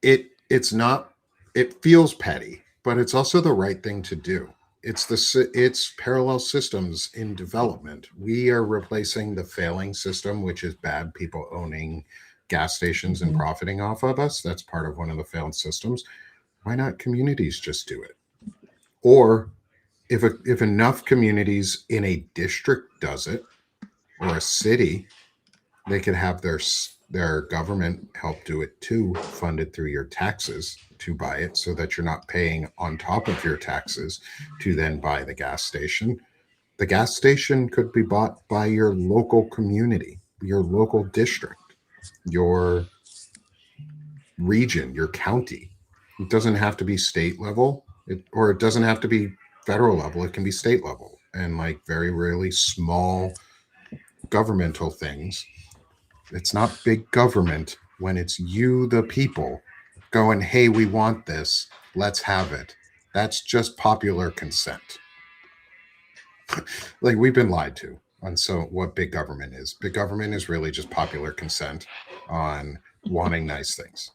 it's not, it feels petty, but it's also the right thing to do. It's parallel systems in development. We are replacing the failing system, which is bad people owning gas stations and profiting off of us. That's part of one of the failed systems. Why not communities just do it? Or if enough communities in a district does it, or a city, they could have their government helped do it too, funded through your taxes to buy it, so that you're not paying on top of your taxes to then buy the gas station. The gas station could be bought by your local community, your local district, your region, your county. It doesn't have to be state level, or it doesn't have to be federal level. It can be state level, and like very rarely small governmental things. It's not big government when it's you, the people, going, hey, we want this, let's have it. That's just popular consent. Like, we've been lied to on what big government is. Big government is really just popular consent on wanting nice things.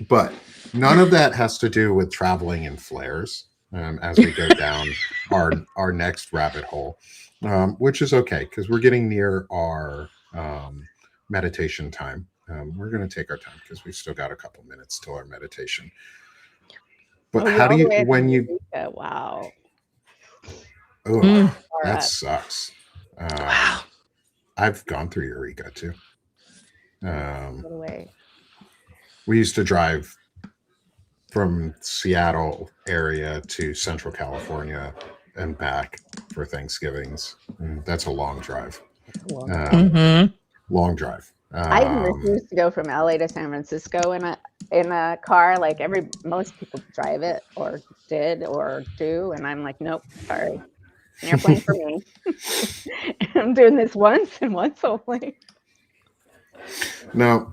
But none of that has to do with traveling in flares, as we go down our next rabbit hole, which is okay, because we're getting near our meditation time. We're going to take our time because we've still got a couple minutes till our meditation. But how do you, when you... Wow. Oh, that sucks. Wow. I've gone through Eureka too. We used to drive from Seattle area to Central California and back for Thanksgivings. That's a long drive. Long drive. I refuse to go from LA to San Francisco in a car. Like most people drive it or did or do, and I'm like, nope, sorry. An airplane for me. I'm doing this once and once only. No,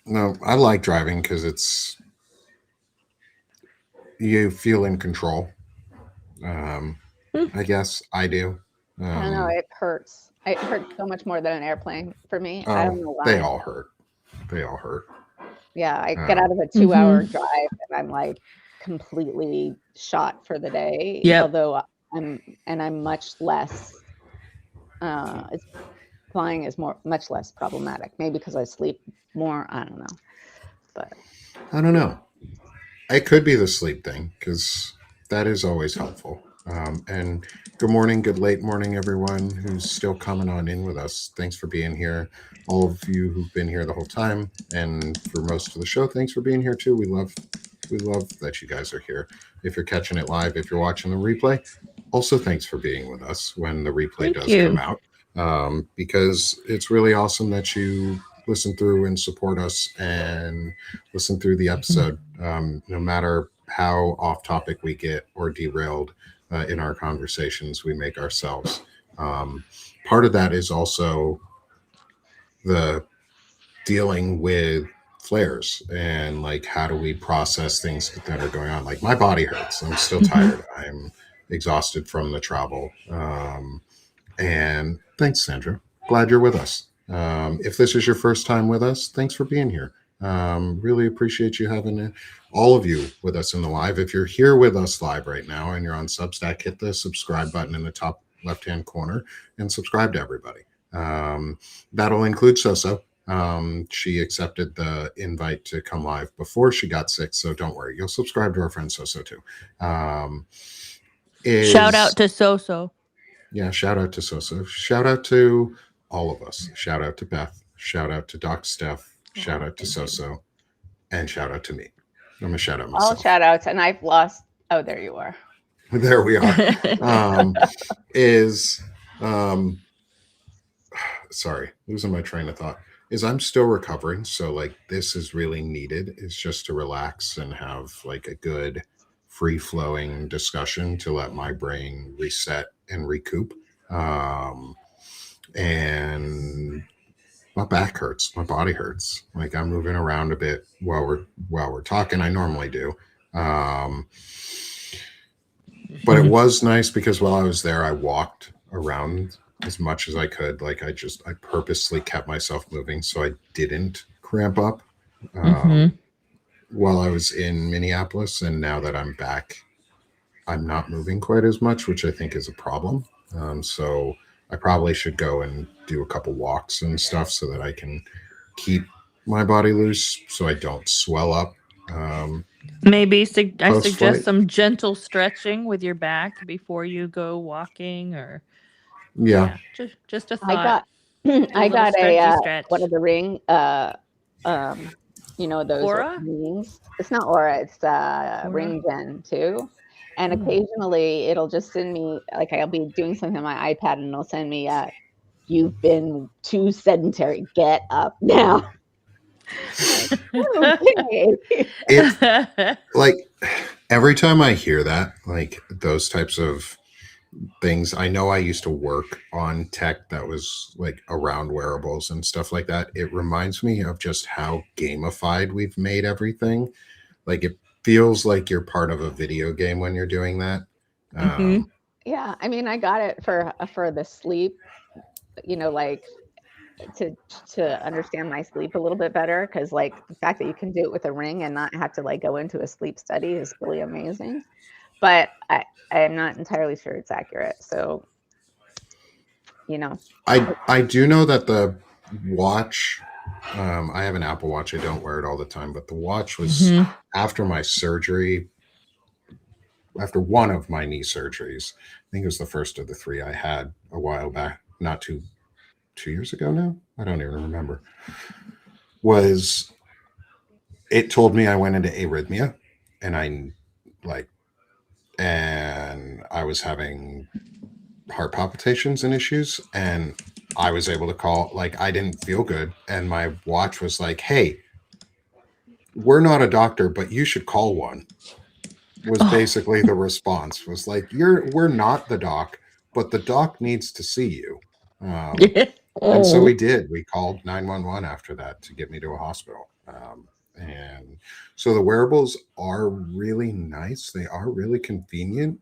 I like driving because you feel in control. I guess I do. I don't know. It hurts. It hurts so much more than an airplane for me. I don't know why. They all hurt. Yeah, I get out of a 2-hour drive and I'm like completely shot for the day. Yep. Although I'm much less. Flying is much less problematic. Maybe because I sleep more. I don't know. But I don't know. It could be the sleep thing, because that is always helpful. And good morning, good late morning, everyone who's still coming on in with us. Thanks for being here. All of you who've been here the whole time, and for most of the show, thanks for being here too. We love that you guys are here. If you're catching it live, if you're watching the replay, also thanks for being with us when the replay come out. Because it's really awesome that you listen through and support us and listen through the episode, no matter how off topic we get or derailed in our conversations we make ourselves. Part of that is also the dealing with flares and like, how do we process things that are going on? Like, my body hurts. I'm still tired. I'm exhausted from the travel. And thanks, Sandra. Glad you're with us. If this is your first time with us, thanks for being here. Really appreciate you having all of you with us in the live. If you're here with us live right now and you're on Substack, hit the subscribe button in the top left-hand corner and subscribe to everybody. That'll include Soso. She accepted the invite to come live before she got sick, so don't worry. You'll subscribe to our friend Soso too. Shout out to Soso. Yeah, shout out to Soso. Shout out to all of us. Shout out to Beth. Shout out to Doc Steph. Shout out to Soso. And shout out to me. I'm going to shout out myself. All shout outs, and I've lost. Oh, there you are. There we are. Sorry, losing my train of thought. I'm still recovering. So like, this is really needed. It's just to relax and have like a good free flowing discussion to let my brain reset and recoup. And my back hurts, my body hurts. Like, I'm moving around a bit while we're talking. I normally do. But it was nice because while I was there, I walked around as much as I could. Like, I purposely kept myself moving so I didn't cramp up while I was in Minneapolis. And now that I'm back, I'm not moving quite as much, which I think is a problem. So I probably should go and do a couple walks and stuff so that I can keep my body loose so I don't swell up. Maybe I suggest some gentle stretching with your back before you go walking, or just a thought. I got a stretch. one of the ring, you know, those Aura? rings. It's not Aura, it's Ring Gen 2. And occasionally it'll just send me, like, I'll be doing something on my iPad and it'll send me, you've been too sedentary, get up now. Okay. It, like, every time I hear that, like those types of things, I know I used to work on tech that was like around wearables and stuff like that. It reminds me of just how gamified we've made everything. Like, it feels like you're part of a video game when you're doing that. Yeah, I mean, I got it for the sleep, you know, like to understand my sleep a little bit better, because like the fact that you can do it with a ring and not have to like go into a sleep study is really amazing. But I am not entirely sure it's accurate. So, you know, I do know that the watch, I have an Apple Watch. I don't wear it all the time, but the watch was after my surgery, after one of my knee surgeries. I think it was the first of the three I had a while back, not 2 years ago now. I don't even remember. It told me I went into arrhythmia, and I was having heart palpitations and issues, and I was able to call, like, I didn't feel good, and my watch was like, hey, we're not a doctor, but you should call one. Was basically the response. Was like, we're not the doc, but the doc needs to see you. And so we did. We called 911 after that to get me to a hospital. And so the wearables are really nice. They are really convenient.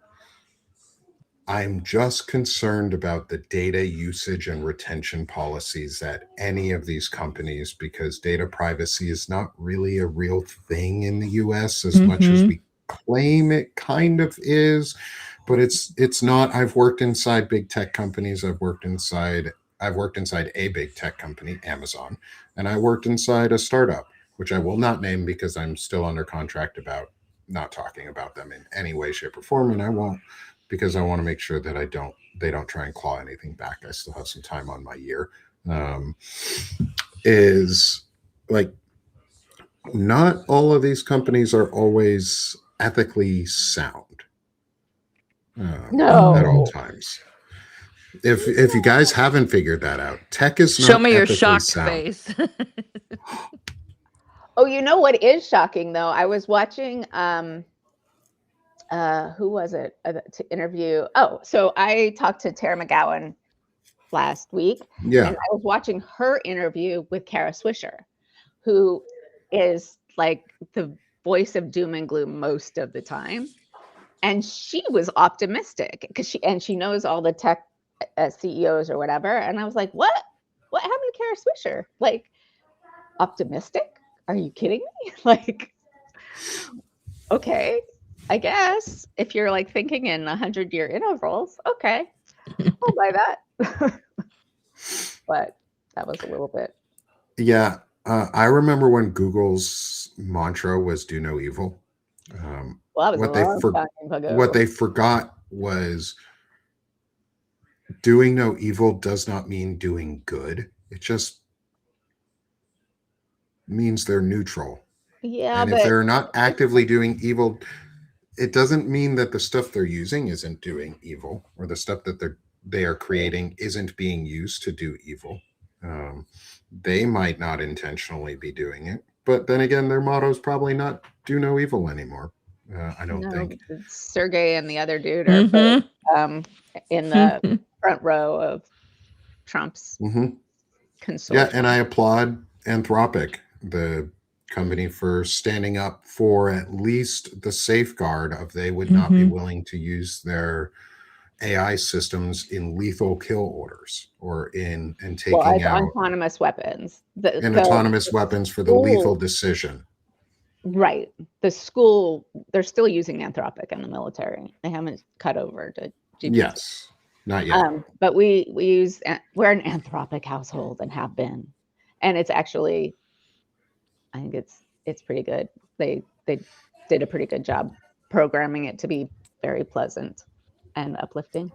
I'm just concerned about the data usage and retention policies at any of these companies, because data privacy is not really a real thing in the US as much as we claim it kind of is, but it's not. I've worked inside big tech companies. I've worked inside a big tech company, Amazon, and I worked inside a startup, which I will not name because I'm still under contract about not talking about them in any way, shape, or form, and I won't, because I want to make sure that they don't try and claw anything back. I still have some time on my year. Is like, not all of these companies are always ethically sound at all times. If you guys haven't figured that out, tech is not. Show me your shocked sound. face. Oh, you know what is shocking though? I was watching who was it to interview? Oh, so I talked to Tara McGowan last week. Yeah. And I was watching her interview with Kara Swisher, who is like the voice of doom and gloom most of the time. And she was optimistic because she knows all the tech CEOs or whatever. And I was like, what happened to Kara Swisher? Like, optimistic? Are you kidding me? Like, okay, I guess if you're like thinking in 100-year intervals, okay, I'll buy that. But that was a little bit. Yeah. I remember when Google's mantra was "do no evil." Well, that was what they forgot was doing no evil does not mean doing good. It just means they're neutral. Yeah, and if they're not actively doing evil, it doesn't mean that the stuff they're using isn't doing evil, or the stuff that they are creating isn't being used to do evil. They might not intentionally be doing it, but then again, their motto is probably not "do no evil" anymore. I don't think Sergey and the other dude are both, in the front row of Trump's consortium. Yeah, and I applaud Anthropic, the company, for standing up for at least the safeguard of they would not be willing to use their AI systems in lethal kill orders, or in taking out autonomous weapons. Autonomous weapons for the lethal decision. Right. The school, they're still using Anthropic in the military. They haven't cut over to GPT. Yes, not yet. But we're an Anthropic household and have been. And it's actually, I think it's pretty good. They did a pretty good job programming it to be very pleasant and uplifting.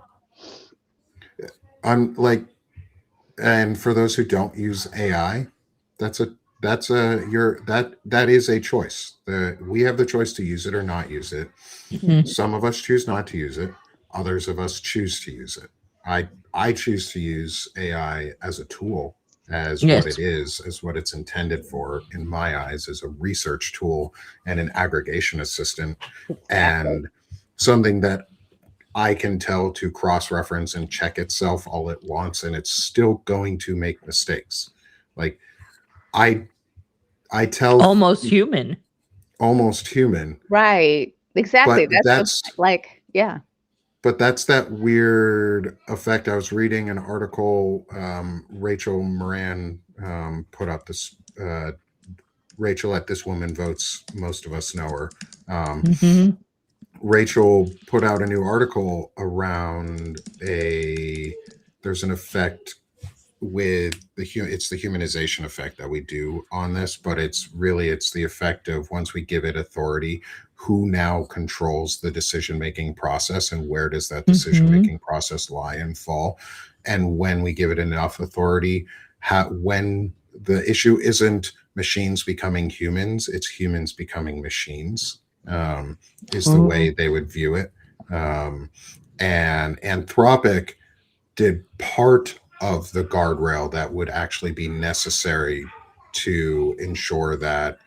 I'm like, And for those who don't use AI, that is a choice. We have the choice to use it or not use it. Some of us choose not to use it. Others of us choose to use it. I choose to use AI as a tool, as what it is, as what it's intended for, in my eyes, as a research tool and an aggregation assistant, and something that I can tell to cross-reference and check itself all it wants, and it's still going to make mistakes. Like I tell almost human. Right. Exactly. But That's like, yeah. But that's that weird effect. I was reading an article, Rachel Moran put up this, Rachel at This Woman Votes, most of us know her. Rachel put out a new article around there's an effect with it's the humanization effect that we do on this, but it's the effect of, once we give it authority, who now controls the decision-making process, and where does that decision-making process lie and fall. And when we give it enough authority, when the issue isn't machines becoming humans, it's humans becoming machines, is the way they would view it. And Anthropic did part of the guardrail that would actually be necessary to ensure that,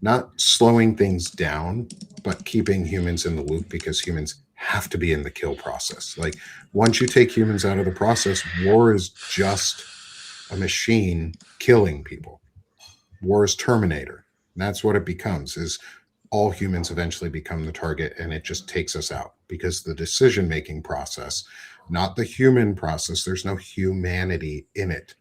not slowing things down, but keeping humans in the loop, because humans have to be in the kill process. Like, once you take humans out of the process, war is just a machine killing people. War is Terminator. And that's what it becomes, is all humans eventually become the target, and it just takes us out, because the decision-making process, not the human process, there's no humanity in it.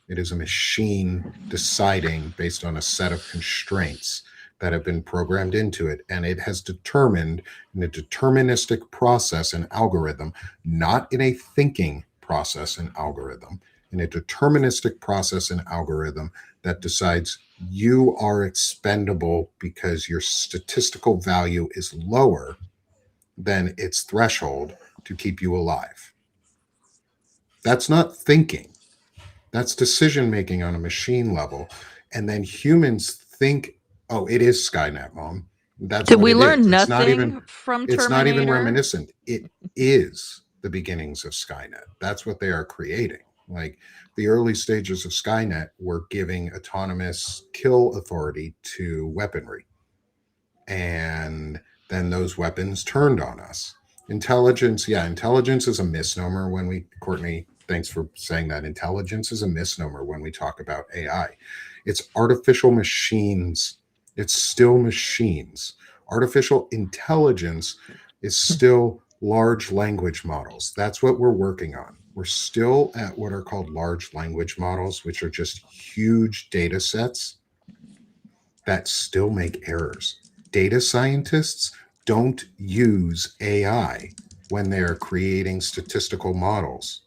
It is a machine deciding based on a set of constraints that have been programmed into it, and it has determined in a deterministic process and algorithm, not in a thinking process and algorithm, in a deterministic process and algorithm that decides you are expendable because your statistical value is lower than its threshold to keep you alive. That's not thinking. That's decision making on a machine level. And then humans think, oh, it is Skynet, Mom. That's Did what we it learn is. nothing from Terminator? It's not even reminiscent. It is the beginnings of Skynet. That's what they are creating. Like, the early stages of Skynet were giving autonomous kill authority to weaponry. And then those weapons turned on us. Intelligence is a misnomer when Courtney, thanks for saying that. Intelligence is a misnomer when we talk about AI. It's artificial machines. It's still machines. Artificial intelligence is still large language models. That's what we're working on. We're still at what are called large language models, which are just huge data sets that still make errors. Data scientists don't use AI when they're creating statistical models,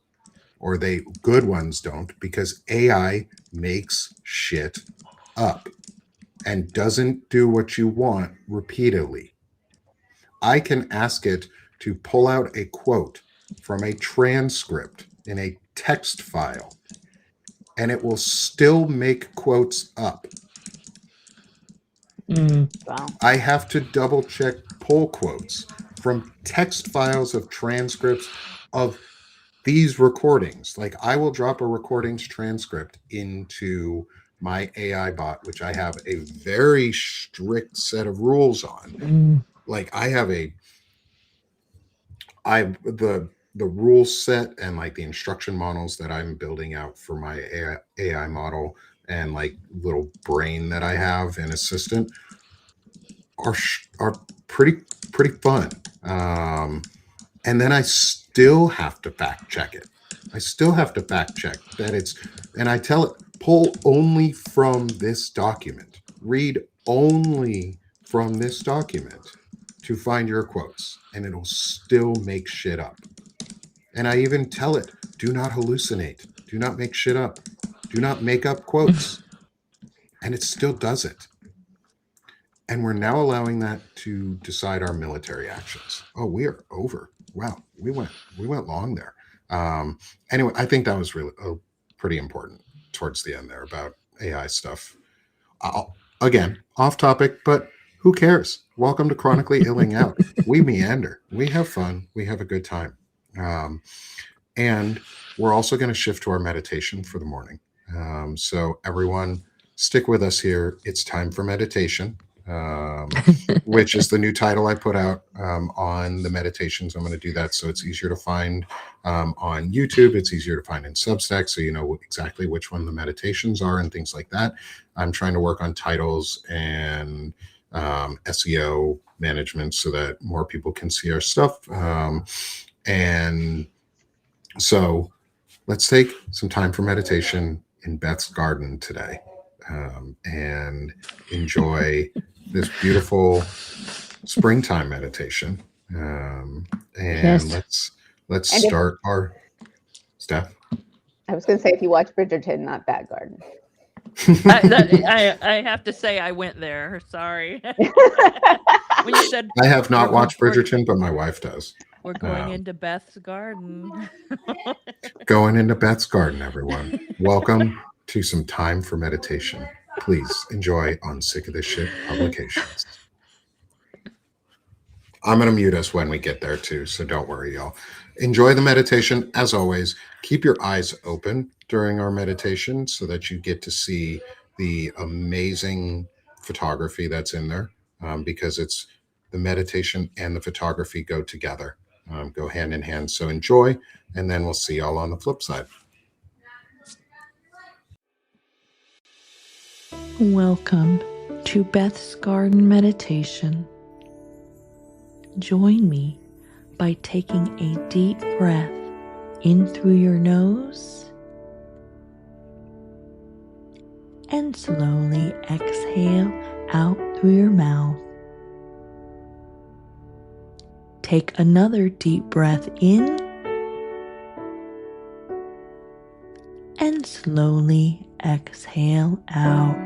or good ones don't, because AI makes shit up and doesn't do what you want repeatedly. I can ask it to pull out a quote from a transcript in a text file, and it will still make quotes up. Wow. I have to double check pull quotes from text files of transcripts of these recordings. Like, I will drop a recordings transcript into my AI bot, which I have a very strict set of rules on. Like, the rule set and like the instruction models that I'm building out for my AI model, and like little brain that I have and assistant are pretty fun. And then I still have to fact check it. I still have to fact check that and I tell it, pull only from this document, read only from this document to find your quotes, and it'll still make shit up. And I even tell it, do not hallucinate, do not make shit up, do not make up quotes. And it still does it. And we're now allowing that to decide our military actions. Oh, we are over. Wow, we went long there. Anyway, I think that was really pretty important towards the end there about AI stuff. Again, off topic, but who cares? Welcome to Chronically Illing Out. We meander. We have fun. We have a good time. And we're also going to shift to our meditation for the morning. So everyone, stick with us here. It's time for meditation, which is the new title I put out on the meditations. I'm going to do that so it's easier to find on YouTube. It's easier to find in Substack, so you know exactly which one the meditations are and things like that. I'm trying to work on titles and SEO management so that more people can see our stuff. And so let's take some time for meditation in Beth's garden today and enjoy this beautiful springtime meditation. And yes. let's start our Steph. I was going to say, if you watch Bridgerton, not that garden. I have to say I went there. Sorry. When you said I have not watched Bridgerton, but my wife does. We're going into Beth's garden. Going into Beth's garden, everyone. Welcome to some time for meditation. Please enjoy on Sick of This Shit Publications. I'm going to mute us when we get there too, so don't worry, y'all. Enjoy the meditation. As always, keep your eyes open during our meditation so that you get to see the amazing photography that's in there, because it's the meditation and the photography go together, go hand in hand. So enjoy, and then we'll see y'all on the flip side. Welcome to Beth's Garden Meditation. Join me by taking a deep breath in through your nose and slowly exhale out through your mouth. Take another deep breath in and slowly exhale out.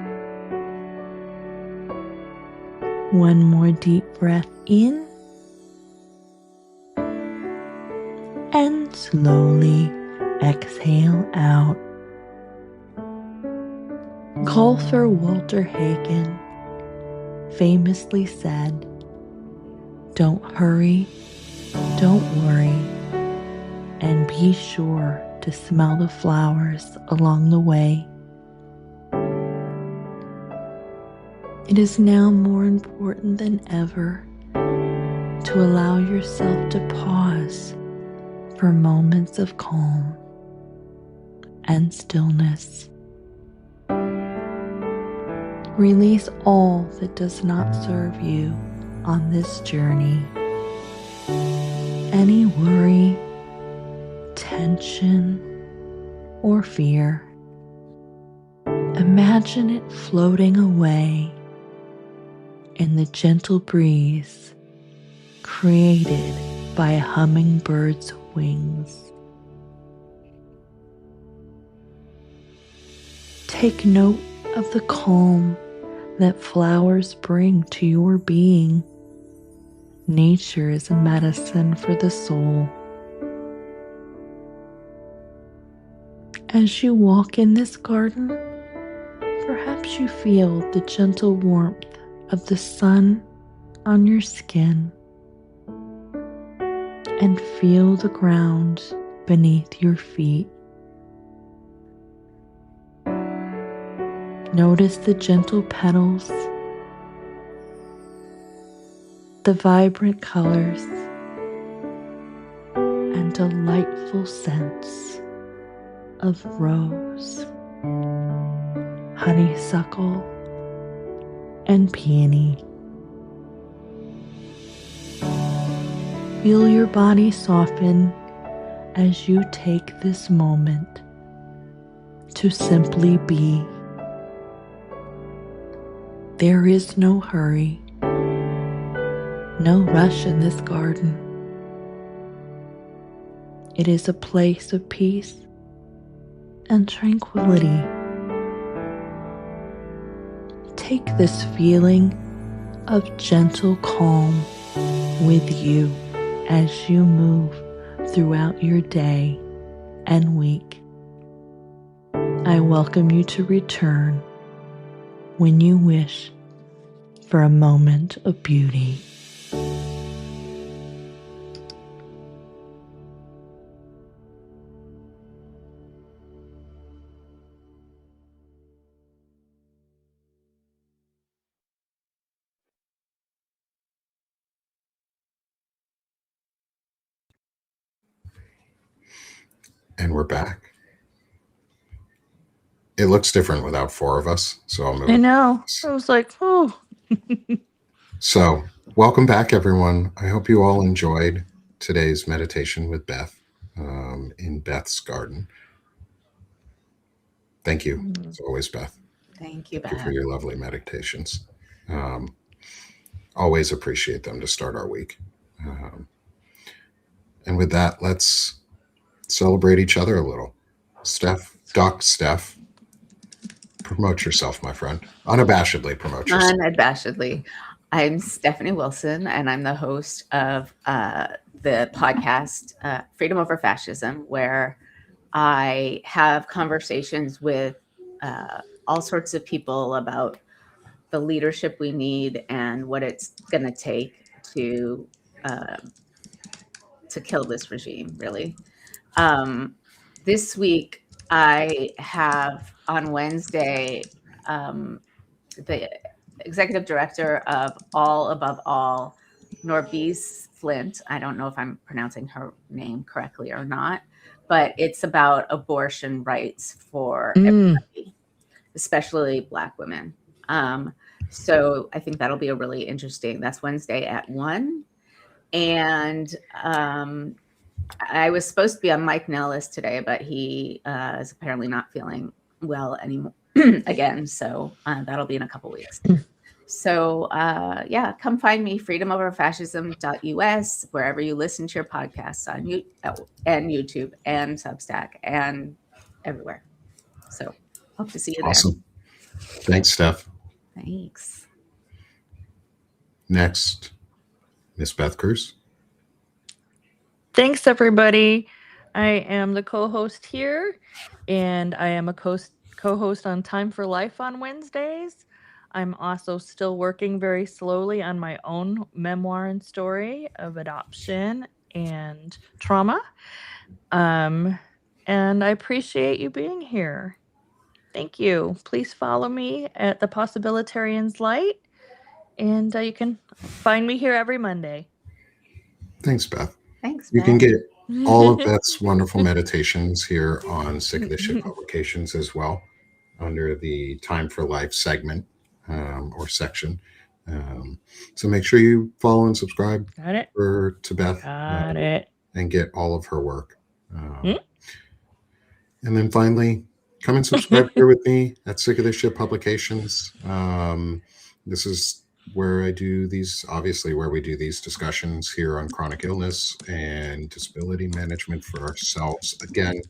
One more deep breath in and slowly exhale out. Golfer Walter Hagen famously said, "Don't hurry, don't worry, and be sure to smell the flowers along the way." It is now more important than ever to allow yourself to pause for moments of calm and stillness. Release all that does not serve you on this journey. Any worry, tension, or fear. Imagine it floating away in the gentle breeze created by a hummingbird's wings. Take note of the calm that flowers bring to your being. Nature is a medicine for the soul. As you walk in this garden, perhaps you feel the gentle warmth of the sun on your skin and feel the ground beneath your feet. Notice the gentle petals, the vibrant colors, and delightful scents of rose, honeysuckle, and peony. Feel your body soften as you take this moment to simply be. There is no hurry, no rush in this garden. It is a place of peace and tranquility. Take this feeling of gentle calm with you as you move throughout your day and week. I welcome you to return when you wish for a moment of beauty. And we're back. It looks different without 4 of us, so I'll move. I know. I was like, oh. So, welcome back, everyone. I hope you all enjoyed today's meditation with Beth in Beth's garden. Thank you, as always, Beth. Thank you, Beth. Thank you for your lovely meditations. Always appreciate them to start our week. And with that, let's celebrate each other a little. Doc Steph, promote yourself, my friend. Unabashedly promote yourself. Unabashedly. I'm Stephanie Wilson, and I'm the host of the podcast Freedom Over Fascism, where I have conversations with all sorts of people about the leadership we need and what it's going to take to kill this regime, really. This week, I have on Wednesday the executive director of All Above All, Norbeese Flint. I don't know if I'm pronouncing her name correctly or not, but it's about abortion rights for everybody, especially Black women. So I think that'll be a really interesting. That's Wednesday at 1. And I was supposed to be on Mike Nellis today, but he is apparently not feeling well anymore again. So that'll be in a couple weeks. So yeah, come find me, freedomoverfascism.us, wherever you listen to your podcasts on YouTube and Substack and everywhere. So hope to see you there. Awesome. Thanks, Steph. Thanks. Next, Miss Beth Cruz. Thanks, everybody. I am the co-host here, and I am a co-host on Time for Life on Wednesdays. I'm also still working very slowly on my own memoir and story of adoption and trauma. And I appreciate you being here. Thank you. Please follow me at The Possibilitarian's Light, and you can find me here every Monday. Thanks, Beth. Thanks, You Beth. can get all of Beth's wonderful meditations here on Sick of This Shit Publications as well, under the Time for Life segment or section. So make sure you follow and subscribe to Beth and get all of her work. And then finally, come and subscribe here with me at Sick of This Shit Publications. This is where I do these, obviously, where we do these discussions here on chronic illness and disability management for ourselves. Again,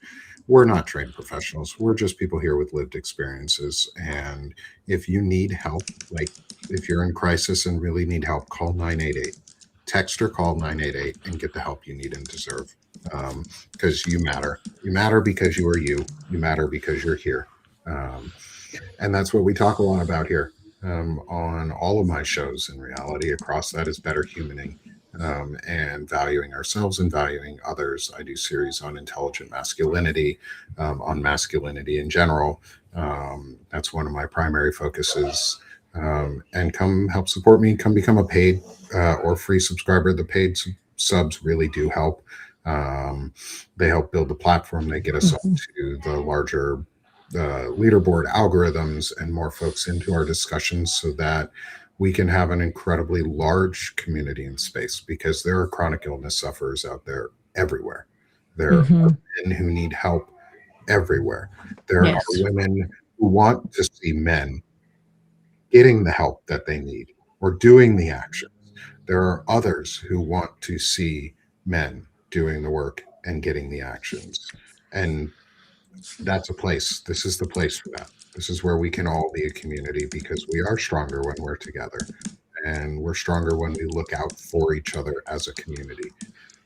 we're not trained professionals. We're just people here with lived experiences. And if you need help, like if you're in crisis and really need help, call 988. Text or call 988 and get the help you need and deserve. Because you matter. You matter because you are you. You matter because you're here. And that's what we talk a lot about here. On all of my shows, in reality, across that is better humaning and valuing ourselves and valuing others. I do series on intelligent masculinity, on masculinity in general. That's one of my primary focuses. And come help support me. Come become a paid or free subscriber. The paid subs really do help. They help build the platform. They get us up to the larger leaderboard algorithms and more folks into our discussions so that we can have an incredibly large community in space, because there are chronic illness sufferers out there everywhere. There are men who need help everywhere. There are women who want to see men getting the help that they need or doing the actions. There are others who want to see men doing the work and getting the actions. And that's a place. This is the place for that. This is where we can all be a community, because we are stronger when we're together, and we're stronger when we look out for each other as a community.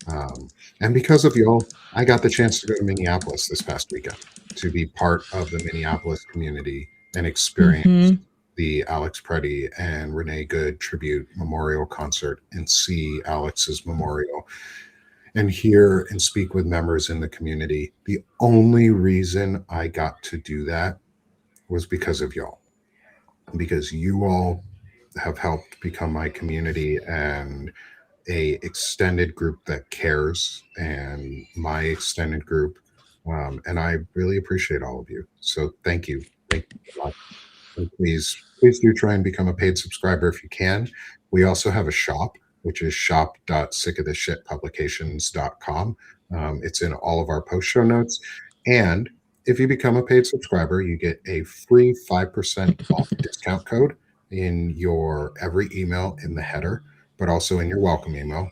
And because of y'all, I got the chance to go to Minneapolis this past weekend to be part of the Minneapolis community and experience the Alex Preddy and Renee Good tribute memorial concert and see Alex's memorial and hear and speak with members in the community. The only reason I got to do that was because of y'all, because you all have helped become my community and a extended group that cares, and my extended group. And I really appreciate all of you. So thank you. Thank you so much. And please do try and become a paid subscriber if you can. We also have a shop, which is shop.sickoftheshitpublications.com. It's in all of our post show notes. And if you become a paid subscriber, you get a free 5% off discount code in your every email in the header, but also in your welcome email.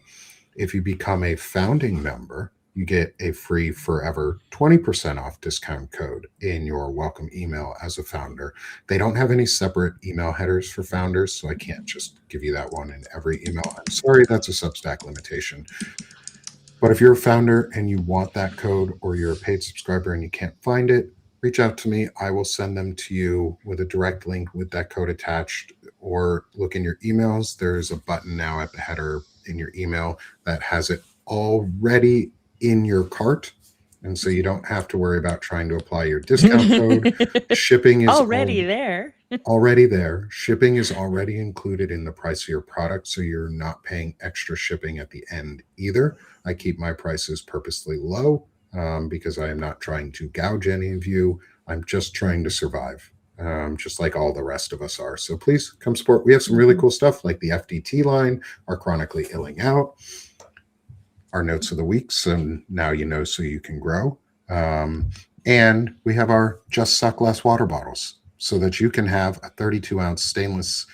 If you become a founding member, you get a free forever 20% off discount code in your welcome email as a founder. They don't have any separate email headers for founders, so I can't just give you that one in every email. I'm sorry, that's a Substack limitation. But if you're a founder and you want that code, or you're a paid subscriber and you can't find it, reach out to me. I will send them to you with a direct link with that code attached, or look in your emails. There's a button now at the header in your email that has it already in your cart. And so you don't have to worry about trying to apply your discount code. Shipping is already there. Already there. Shipping is already included in the price of your product, so you're not paying extra shipping at the end either. I keep my prices purposely low because I am not trying to gouge any of you. I'm just trying to survive, just like all the rest of us are. So please come support. We have some really cool stuff like the FDT line, our Chronically Illing Out, our Notes of the Week, so now you know so you can grow. And we have our Just Suck Less water bottles, so that you can have a 32-ounce stainless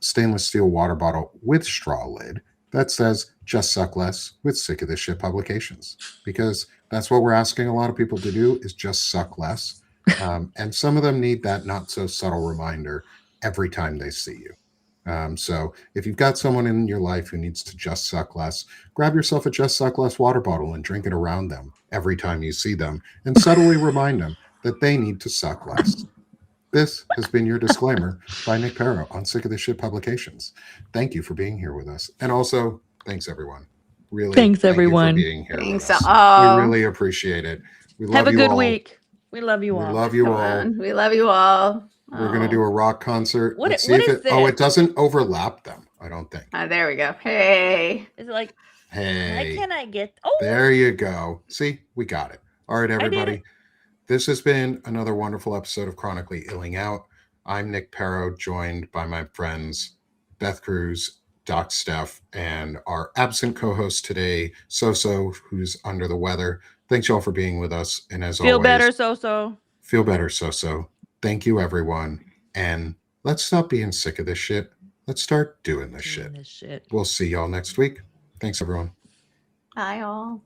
steel water bottle with straw lid that says Just Suck Less with Sick of This Shit Publications, because that's what we're asking a lot of people to do, is just suck less. And some of them need that not so subtle reminder every time they see you. So if you've got someone in your life who needs to just suck less, grab yourself a Just Suck Less water bottle and drink it around them every time you see them, and subtly remind them that they need to suck less. This has been your disclaimer by Nick Perro on Sick of This Shit Publications. Thank you for being here with us. And also, thanks everyone. Really, thanks everyone for being here Thanks with us. all. We really appreciate it. We love Have a you good all. week. We love you all. We love you Come all. on. We love you all. We're going to do a rock concert. What- Let's see what if is it. Oh, this? it doesn't overlap them, I don't think. There we go. Hey. Is it like, Hey. why can't I get? Oh, There you go. See, we got it. All right, did everybody. it. This has been another wonderful episode of Chronically Illing Out. I'm Nick Perro, joined by my friends Beth Cruz, Doc Steph, and our absent co-host today, Soso, who's under the weather. Thanks y'all for being with us. And as feel always, better, Soso. Feel better, Soso. Thank you, everyone. And let's stop being sick of this shit. Let's start doing this shit. This shit. We'll see y'all next week. Thanks, everyone. Bye, all.